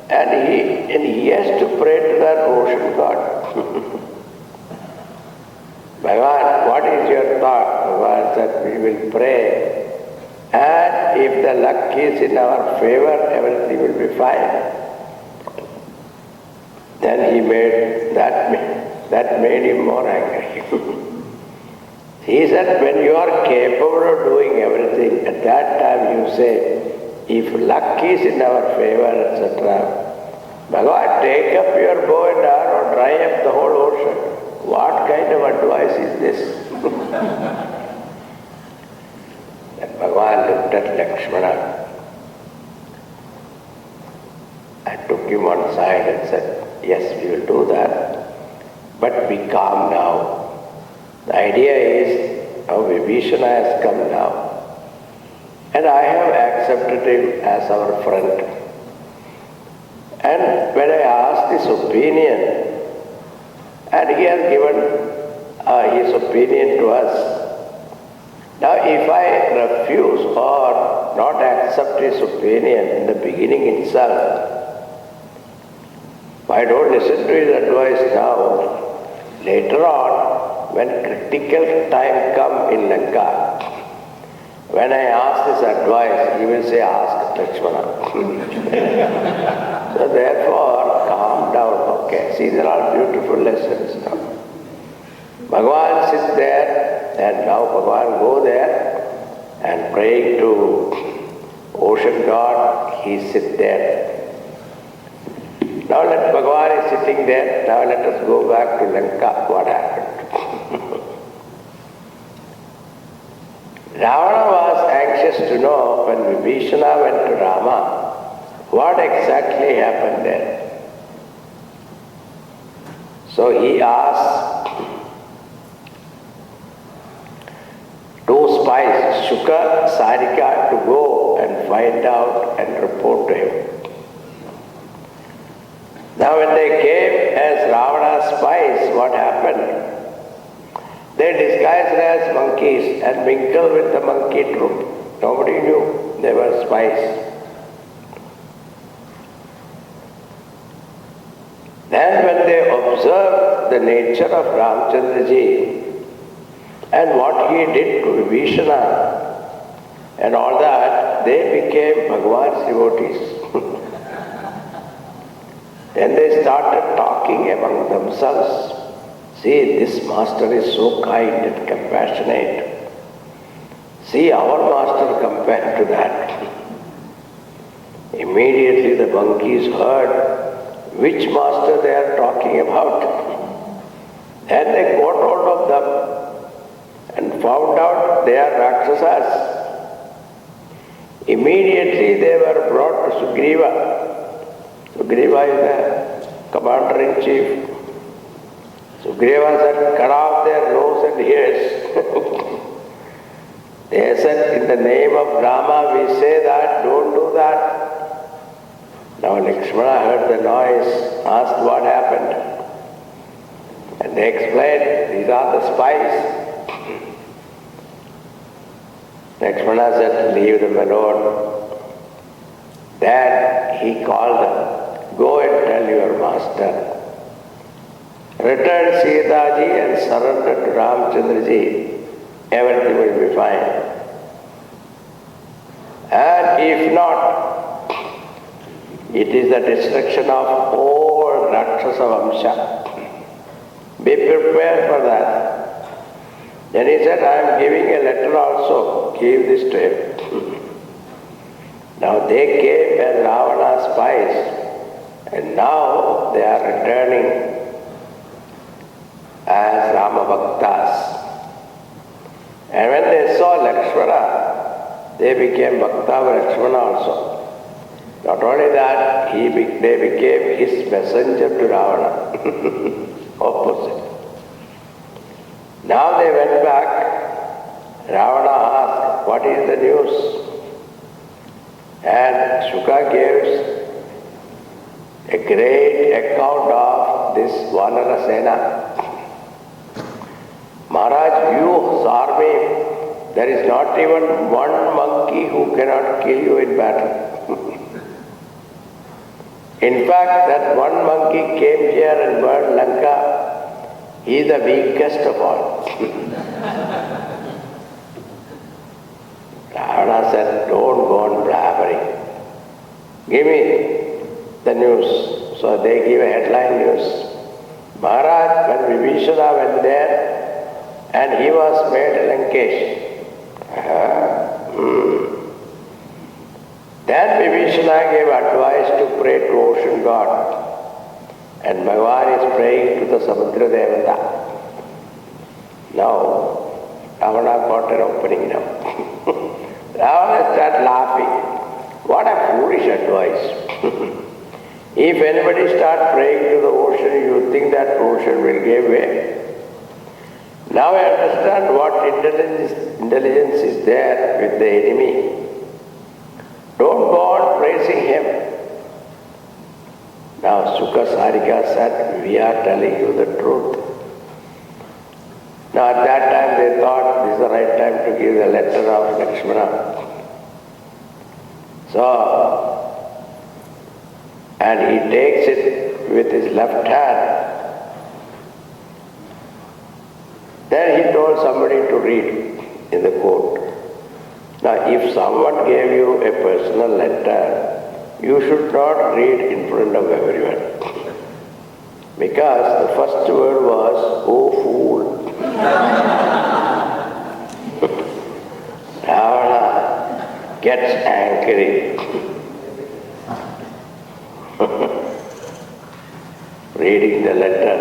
and he has to pray to that ocean god. Bhagavan, what is your thought? Bhagavan said, we will pray. And if the luck is in our favor, everything will be fine. Then he made, that made him more angry. He said, when you are capable of doing everything, at that time you say, if luck is in our favor, etc. Bhagavan, take up your bow and arrow, dry up the whole ocean. What kind of advice is this? Then Bhagavan looked at Lakshmana and took him on side and said, yes, we will do that, but be calm now. The idea is, now Vibhishana has come now, and I have accepted him as our friend. And when I asked his opinion, and he has given his opinion to us. Now if I refuse or not accept his opinion in the beginning itself, if I don't listen to his advice now, later on, when critical time comes in Lanka, when I ask his advice, he will say, ask Lakshmana. So therefore, calm down, okay. See, there are beautiful lessons now. Bhagavan sits there, and now Bhagavan go there and praying to ocean god, he sits there. Now let Bhagavan is sitting there, now let us go back to Lanka, what happened. Ravana was anxious to know when Vibhishana went to Rama, what exactly happened there. So he asked two spies, Shuka, Sarika, to go and find out and report to him. Now when they came as Ravana's spies, what happened? They disguised as monkeys and mingled with the monkey troop. Nobody knew they were spies. Then when they observed the nature of Ramchandraji and what he did to Vibhishana and all that, they became Bhagavan's devotees. Then they started talking among themselves. See, this master is so kind and compassionate. See our master compared to that. Immediately the monkeys heard which master they are talking about. Then they got hold of them and found out they are Rakshasas. Immediately they were brought to Sugriva. Sugriva is the commander-in-chief. Sugriva said, cut off their nose and ears. They said, in the name of Rama we say that, don't do that. Now Lakshmana heard the noise, asked what happened. And they explained, these are the spies. Lakshmana said, leave them alone. Then he called them, go and tell your master. Return Sitaji and surrender to Ramchandraji. Everything will be fine. And if not, it is the destruction of all Rakshasa Vamsha. Be prepared for that. Then he said, I am giving a letter also. Give this to him. Now they came as Ravana's spies, and now they are returning as Rama Bhaktas. And when they saw Lakshmana, they became Bhakta of Lakshmana also. Not only that, they became his messenger to Ravana. Opposite. Now they went back. Ravana asked, what is the news? And Shuka gives a great account of this Vanara Sena. Maharaj, you army, there is not even one monkey who cannot kill you in battle. In fact, that one monkey came here and burned Lanka. He is the weakest of all. Ravana said, don't go on blabbering. Give me the news. So they give a headline news. Maharaj, when Vibhishana went there, and he was made Lankesh. Then Vibhishana gave advice to pray to ocean god. And Bhagavan is praying to the Samudra Devata. Now, Ravana got an opening now. Ravana started laughing. What a foolish advice. If anybody starts praying to the ocean, you think that ocean will give way. Now I understand what intelligence is there with the enemy. Don't go on praising him. Now Sukha Sarika said, we are telling you the truth. Now at that time they thought this is the right time to give the letter of Lakshmana. So, and he takes it with his left hand. Then he told somebody to read in the court. Now if someone gave you a personal letter, you should not read in front of everyone. Because the first word was, oh fool. Ravana gets angry. Reading the letter,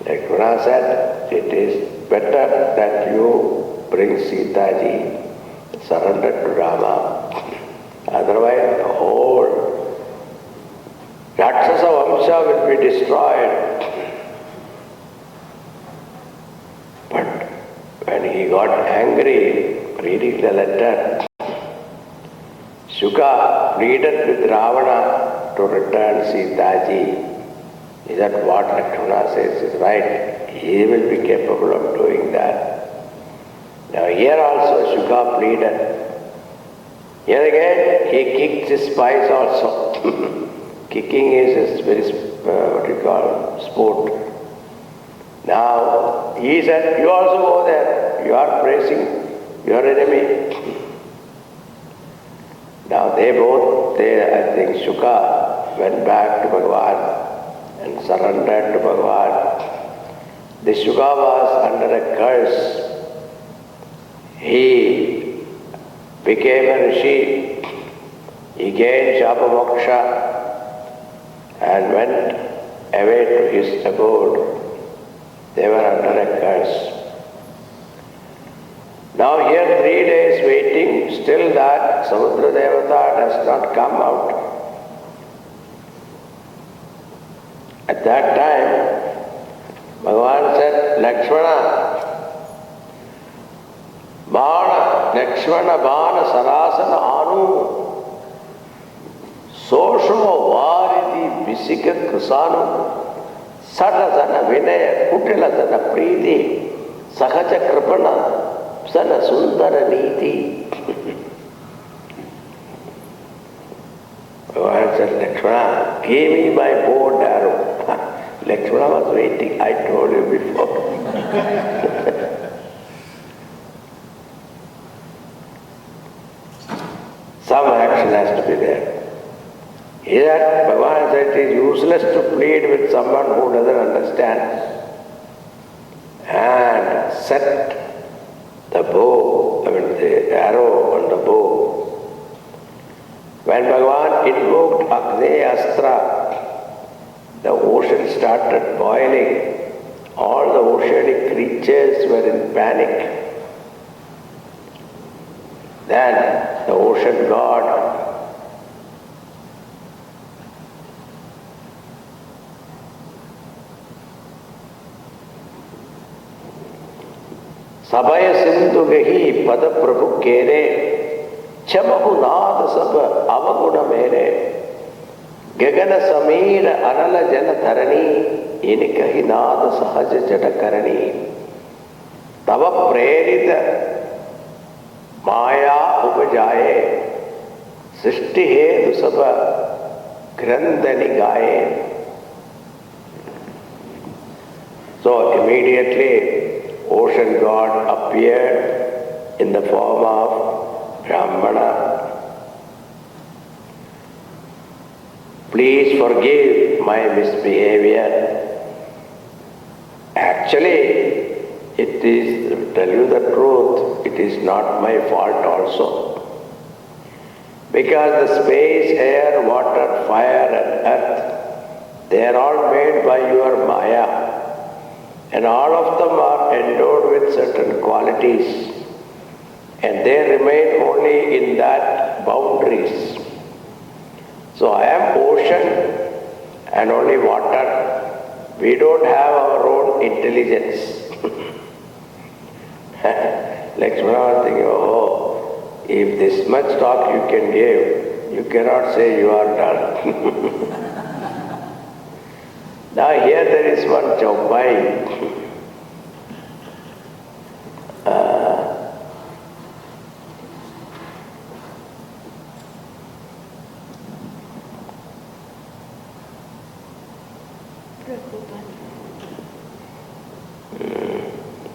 Lakshmana said, it is better that you bring Sita ji, surrender to Rama. Otherwise the whole Rakshasa Vamsha will be destroyed. But when he got angry reading the letter, Shuka pleaded with Ravana to return Sita ji. Is that what Lakshmana says is right? He will be capable of doing that. Now here also Shuka pleaded. Here again he kicked his spies also. Kicking is a very, sport. Now he said, you also go there. You are praising your enemy. Now I think Shuka went back to Bhagavan and surrendered to Bhagavan. The Shuka was under a curse. He became a rishi. He gained Shapa Moksha and went away to his abode. They were under a curse. Now here 3 days waiting, still that Samudra Devata does not come out. At that time, Bhagavan said, Lakshmana, Lakshmana Bana Sarasana Anu, Soshama Varidi Visika Krisanu, Satasana Vinaya Kutilasana Preeti, Sahaja Kripana, Sana Sundara Niti. Bhagavan said, Lakshmana, give me my bow and arrow. Lakshmana was waiting, I told you before. Some action has to be there. Here, Bhagavan said it is useless to plead with someone who doesn't understand. And set the bow, the arrow on the bow. When Bhagavan invoked Agneya Astra, the ocean started boiling. All the oceanic creatures were in panic. Then the ocean god Sabaya Sindhu Gahi Pada Prabhu Kere Chamahu Nada Saba Avaguna Mere Gagana Samira Anala Jana Dharani Inikahi Nada Sahaja Jadakarani Tava Prerita Maya Upajaye Srishti Hedu Saba Grandhani Gaye. So immediately ocean god appeared in the form of Brahmana. Please forgive my misbehavior. Actually, it is, to tell you the truth, it is not my fault also. Because the space, air, water, fire and earth, they are all made by your Maya. And all of them are endowed with certain qualities. And they remain only in that boundaries. So I am ocean and only water. We don't have our own intelligence. Lakshmana was thinking, oh, if this much talk you can give, you cannot say you are done. Now here there is one chaupai.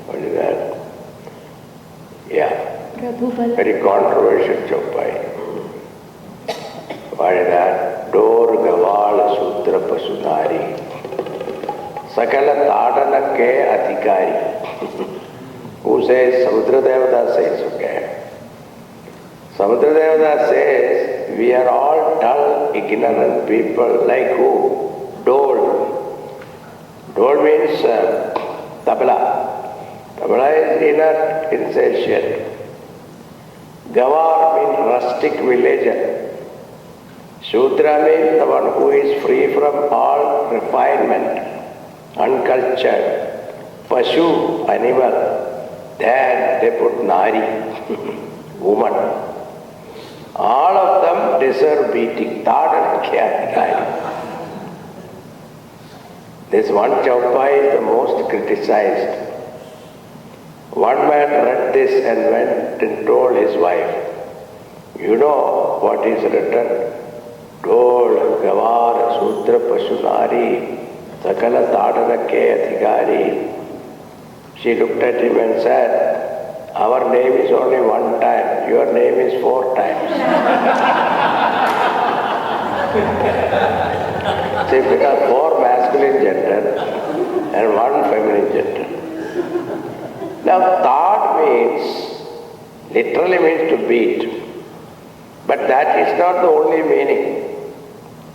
What is that? Yeah. Very controversial chaupai. What is that? Dor Gaval Sutra Pasudari. Sakala Tadana Ke Adhikari. Who says? Samudra Devata says, okay. Samudra Devata says, we are all dull, ignorant people like who? Dole. Dole means tabla. Tabla is inert, insatiate. Gavar means rustic villager. Shudra means the one who is free from all refinement. Uncultured, Pashu, animal, then they put Nari, woman. All of them deserve beating. This one chaupai is the most criticized. One man read this and went and told his wife, you know what is written? Dol, Gavar, Sudra, Pashu, Nari. Sakala Tadana Ke Adhikari. She looked at him and said, our name is only one time, your name is 4 times. See, because 4 masculine gender and 1 feminine gender. Now, Tad means, literally means to beat. But that is not the only meaning.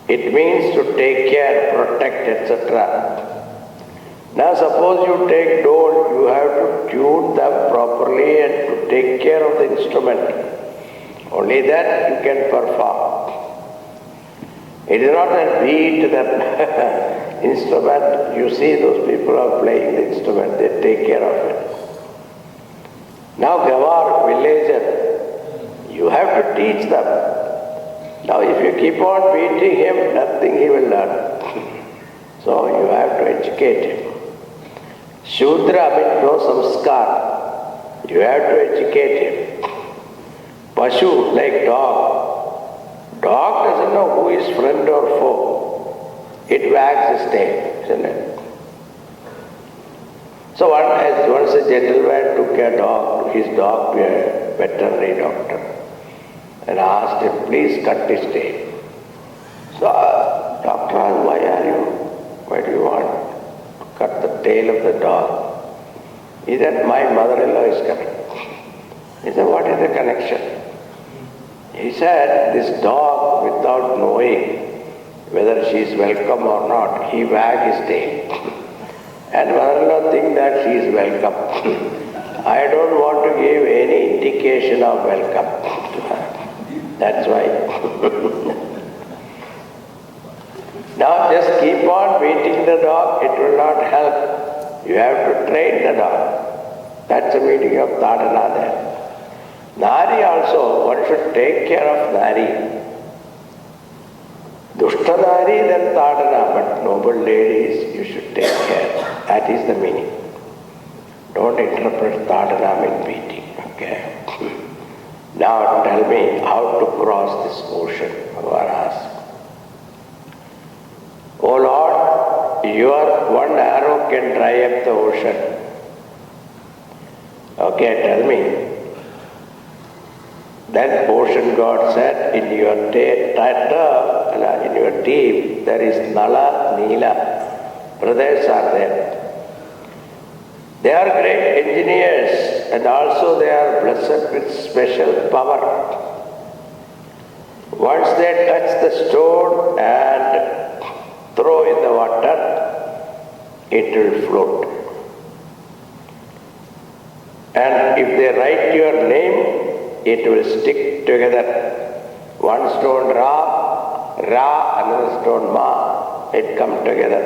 It means to take care, protect, etc. Now suppose you take dole, you have to tune them properly and to take care of the instrument. Only then you can perform. It is not that beat the instrument. You see those people are playing the instrument, they take care of it. Now Gavar, villager, you have to teach them. Now if you keep on beating him, nothing he will learn. So you have to educate him. Shudra means no samskar. You have to educate him. Pashu, like dog. Dog doesn't know who is friend or foe. It wags its tail, isn't it? So once a gentleman took his dog to a veterinary doctor and asked him, please cut his tail. So, doctor asked, why do you want to cut the tail of the dog? He said, my mother-in-law is coming. He said, what is the connection? He said, this dog, without knowing whether she is welcome or not, he wags his tail. And mother-in-law thinks that she is welcome. I don't want to give any indication of welcome to her. That's why. Now just keep on beating the dog, it will not help. You have to train the dog. That's the meaning of Tadana there. Nari also, one should take care of Nari. Dushtanari, then Tadana, but noble ladies, you should take care. That is the meaning. Don't interpret Tadana in beating. Okay. Now tell me how to cross this ocean, Bhagavan asked. Oh Lord, your one arrow can dry up the ocean. Okay, tell me. Then ocean god said, in your team there is Nala, Neela. Brothers are there. They are great engineers and also they are blessed with special power. Once they touch the stone and throw in the water, it will float. And if they write your name, it will stick together. One stone Ra, another stone Ma, it come together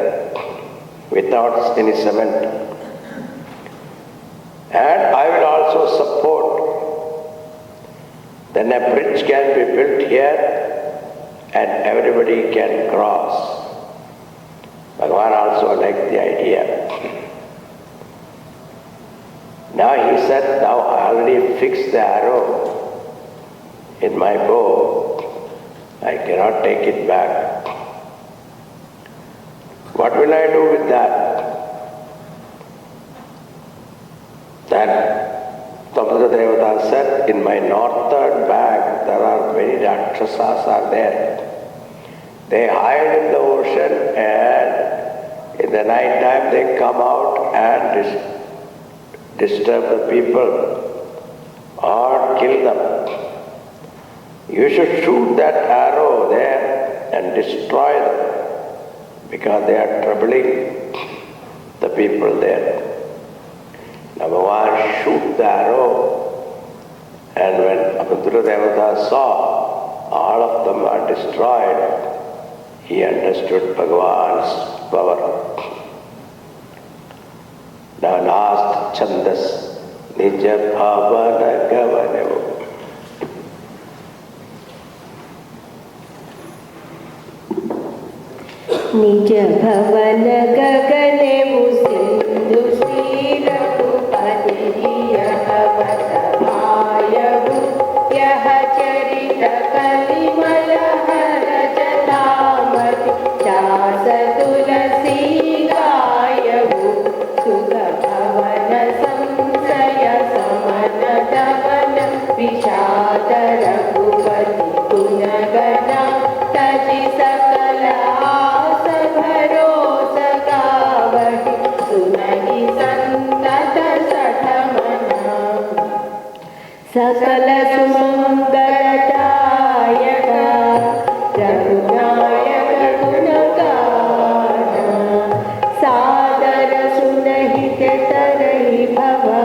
without any cement. And I will also support. Then a bridge can be built here and everybody can cross. Bhagavan also liked the idea. Now he said, now I already fixed the arrow in my bow. I cannot take it back. What will I do with that? Then Sampoorna Devata said, in my northern bag there are many Rakshasas are there. They hide in the ocean and in the night time they come out and disturb the people or kill them. You should shoot that arrow there and destroy them because they are troubling the people there. Number one, shoot the arrow, and when Sampoorna Devata saw all of them are destroyed, he understood Bhagavan's power. Now last chandas, Nija Bhavana Gavanavu. Nija Bhavana Gavanavu Sindhu Sri Raghupati Yahavatahayavu Yaha Charita Kalimala Hara Jatamati Chasa Tulasi Gayavu Sudha Bhavana Samsaya Samana Davana Vishada Raghupati Gunagana Taji Sakala Asa Bharosa Gavati Sunahi Santata Satamana Sakala Sumangalatayaka Raghunayaka Gunagana Sadara Sunahite Tarahi Bhava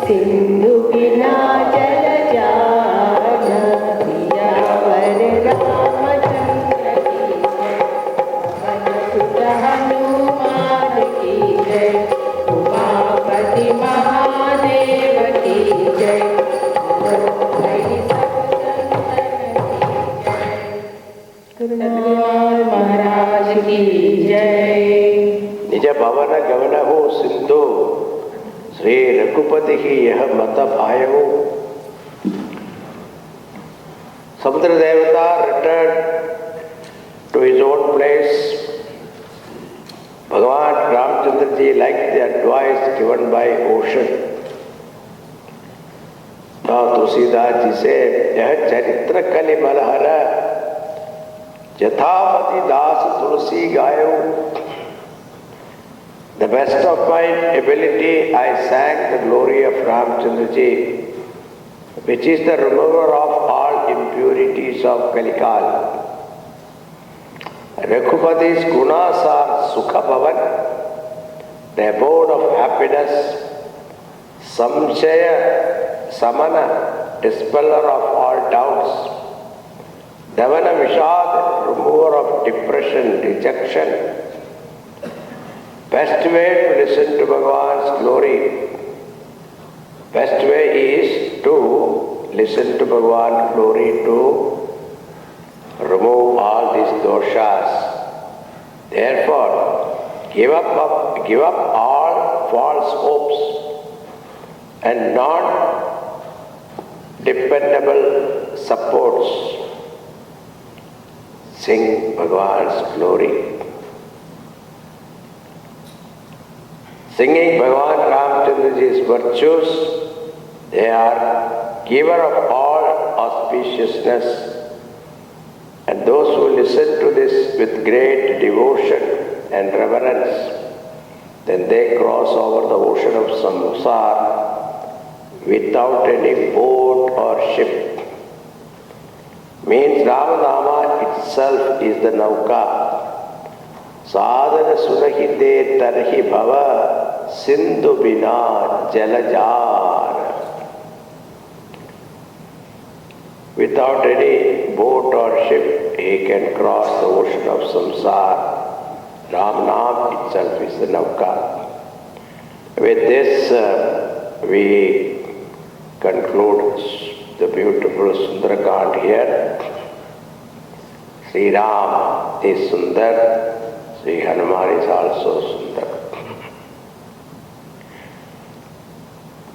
Sindhu Vina Jala Jana Viyavar Ramachandra Ki Jai Vanasudha Hanuman Ki Jai Umapati Mahadev Ki Jai Maharaj ki Jai. Nija Bhavana Gavanavu Sindhu Sri Raghupati Yaha Mata Bhayavu. Sampoorna Devata returned to his own place. Bhagavan Ramchandra ji liked the advice given by ocean. Now Tulsidas ji said, Yah Charitra Kali Malahara Jathamati Das Tulsi Gayavu. The best of my ability I sang the glory of Ramchandra ji, which is the remover of all impurities of Kalikal. Raghupati's gunas are Sukha Bhavan, the abode of happiness, Samshaya Samana, dispeller of all doubts, Davana Vishad, remover of depression, dejection. Best way to listen to Bhagavan's glory Best way is to listen to Bhagavan's glory, to remove all these doshas. Therefore, give up all false hopes and non-dependable supports. Sing Bhagavan's glory. Singing Bhagavan Ramchandraji's virtues, they are giver of all auspiciousness, and those who listen to this with great devotion and reverence, then they cross over the ocean of samsara without any boat or ship. Means Ramanama itself is the nauka. Sadhana sunahite tarhi bhava sindhu bina jalajar. Without any boat or ship, he can cross the ocean of samsara. Ram Nam itself is the nauka. With this, we conclude the beautiful Sundarakand here. Sri Ram is Sundar, Sri Hanuman is also Sundar.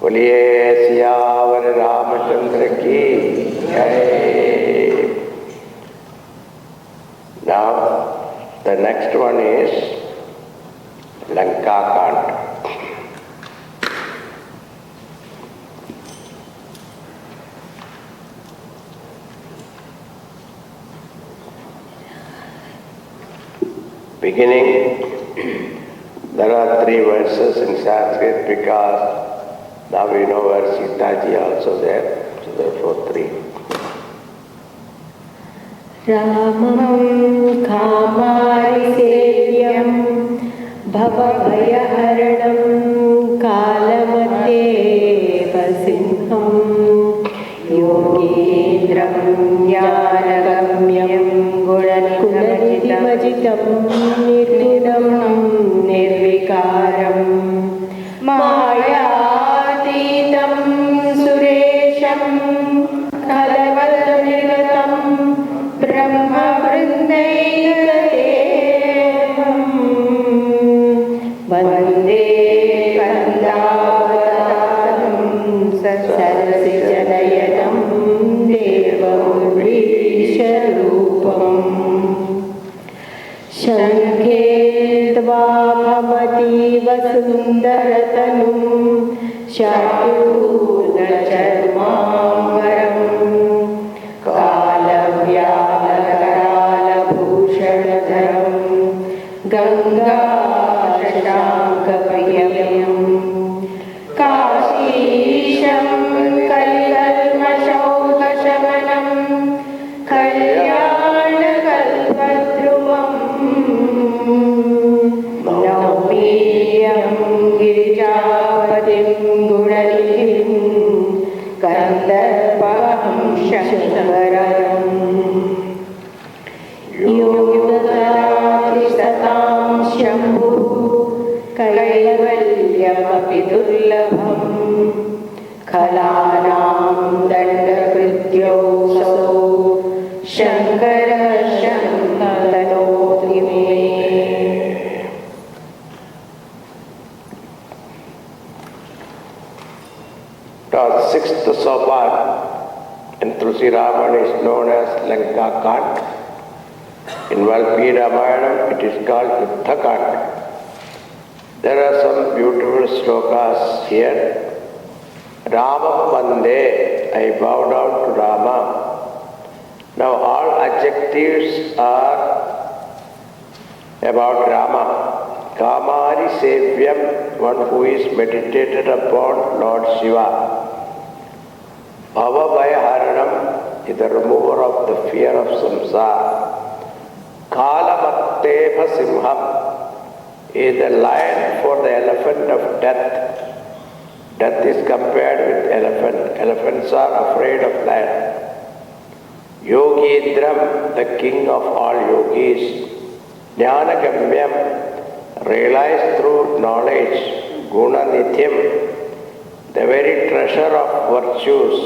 बोलिए सियावर रामचंद्र की जय. Now, the next one is Lanka Kand. Beginning, there are 3 verses in Sanskrit because now we know where Sita ji also there, so therefore 3. Ramam Kamari Sevyam Bhavabhayaharanam Kalamate Vasinham Yogindram Jnanagamyam Gunanidhimajitam Nirgunam Nirvikaram Mayatitam Suresham Kalavalniratam Brahma Vrindaikadevam Vande Kandavatatam Sarasi Janayanam Devam Risharupam Shankhe Dva Bhavati Vasundaratanu Shatuna Charmamvaram Kalavyakaralabhushanadharam Ganga Shashankapiyam Kashisham Kalikalmashaudashamanam Kalyankalpadruvam Naumiyam Girijapatim Gunanidhim Gandharvaham Shankaram Yogadati Satam Shambhu Kaivalyamapi Durlabham Khalanam Dandakrityoso Shankara Shankaranoti me. The 6th sopan in Tulsi Ramayana is known as Lanka Kand. In Valmiki Ramayana it is called Yuddha Kand. There are some beautiful slokas here. Rama Vande, I bow down to Rama. Now all adjectives are about Rama. Kamari Sevyam, one who is meditated upon Lord Shiva. Bhavabhayaharanam is the remover of the fear of samsara. Kalamatteva Simham is the lion for the elephant of death. Death is compared with elephant. Elephants are afraid of lion. Yogindram, the king of all yogis. Jnanagamyam, realized through knowledge. Gunanidhyam, the very treasure of virtues,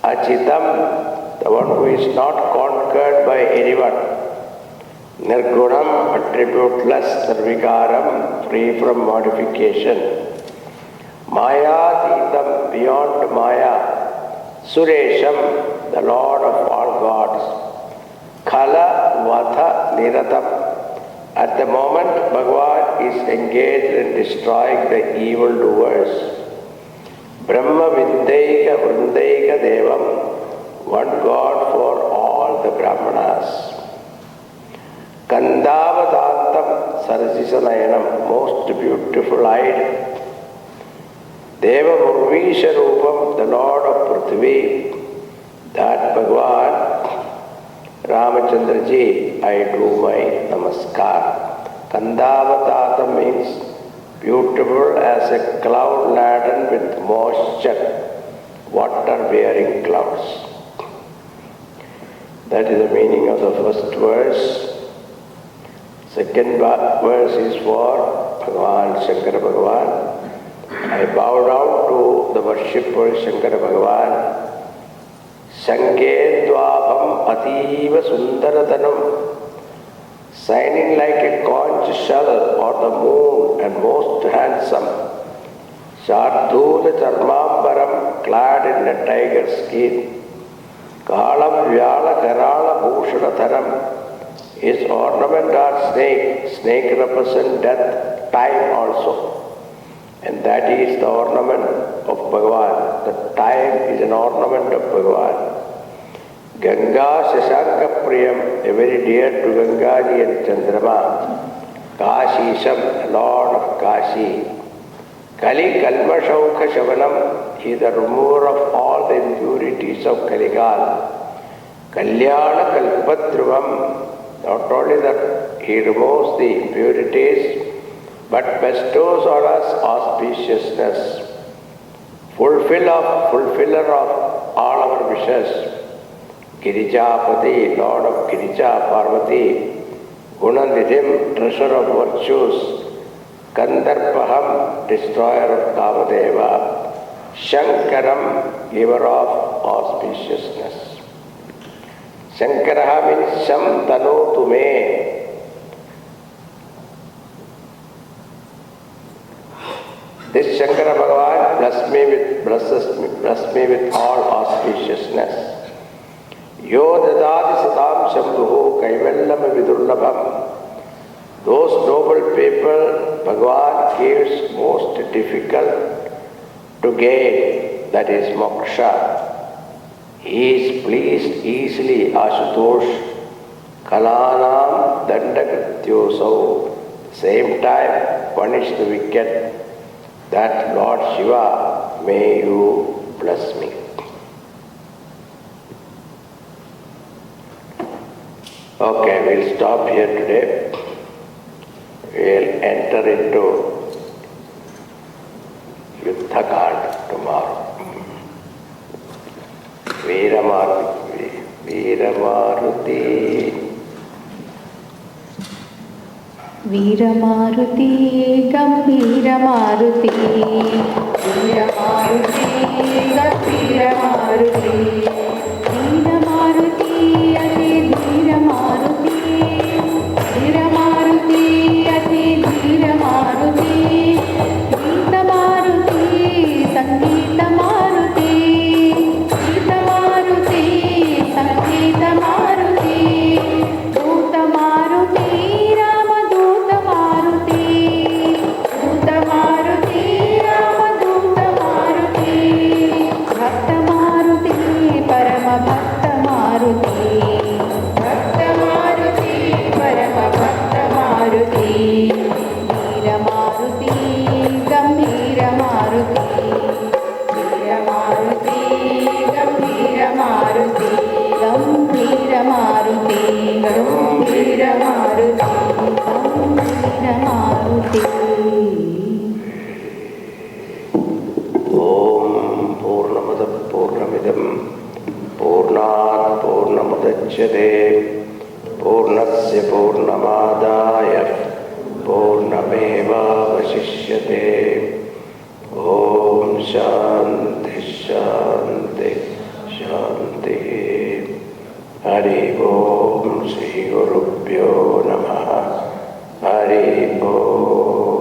Achitam, the one who is not conquered by anyone, Nirgunam, attributeless, Nirvikaram, free from modification, Maya beyond Maya, Suresham, the Lord of all gods, Khala Vatha Niratam. At the moment Bhagavan is engaged in destroying the evildoers, Brahma Vindaika Vrindaika Devam, one God for all the Brahmanas. Kandavadantam Sarasisanayanam, most beautiful eyed. Deva Murvisha Rupam, the Lord of Prithvi, that Bhagavan Ramachandraji, I do my namaskar. Kandavadantam means beautiful as a cloud laden with moisture, water-bearing clouds. That is the meaning of the first verse. Second verse is for Bhagavan, Shankara Bhagavan. I bow down to the worshipful Shankara Bhagavan. Shankendvabham ativa sundaratanam, shining like a conch shell or the moon and most handsome. Shardula charmambaram, clad in a tiger skin. Kalam vyala karala bhushanatharam, his ornament are snake. Snake represents death, time also. And that is the ornament of Bhagavan. The time is an ornament of Bhagavan. Ganga Shashanka Priyam, a very dear to Gangaji and Chandrama. Kashisham, Lord of Kashi. Kali Kalma Shaukha Shavanam, he is the remover of all the impurities of Kaligal. Kalyana Kalpadruvam, not only that he removes the impurities, but bestows on us auspiciousness, fulfiller of all our wishes. Girijapati, Lord of Girija, Parvati, Gunanidhim, treasure of virtues, Kandarpaham, destroyer of Kamadeva, Shankaram, giver of auspiciousness. Shankaraha means Sham Tanu Tume. This Shankara Bhagavan bless me with all auspiciousness. Yo dadadi satam shambhuhu kaivallam vidurlabham. Those noble people Bhagavan gives most difficult to gain, that is moksha. He is pleased easily, Ashutosh, kalanam dandakrityosau. Same time punish the wicked. That Lord Shiva, may you bless me. Okay, we'll stop here today. We'll enter into Yuddha Kand tomorrow. Veeramaruti. Veeramaruti, Gambhiramaruti, Veeramaruti, Gambhiramaruti, Veeramaruti, Ati Veeramaruti, Veeramaruti, Ati Veeramaruti, Geetamaruti, Sangeetamaruti, Geetamaruti, Sangeetamaruti, Dutamaruti, पूर्णस्य पूर्णमादाय पूर्णमेवावशिष्यते। ॐ शान्ति। ഹരി ഓം ശ്രീ ഗുരുഭ്യോ നമഃ ഹരി ഓം.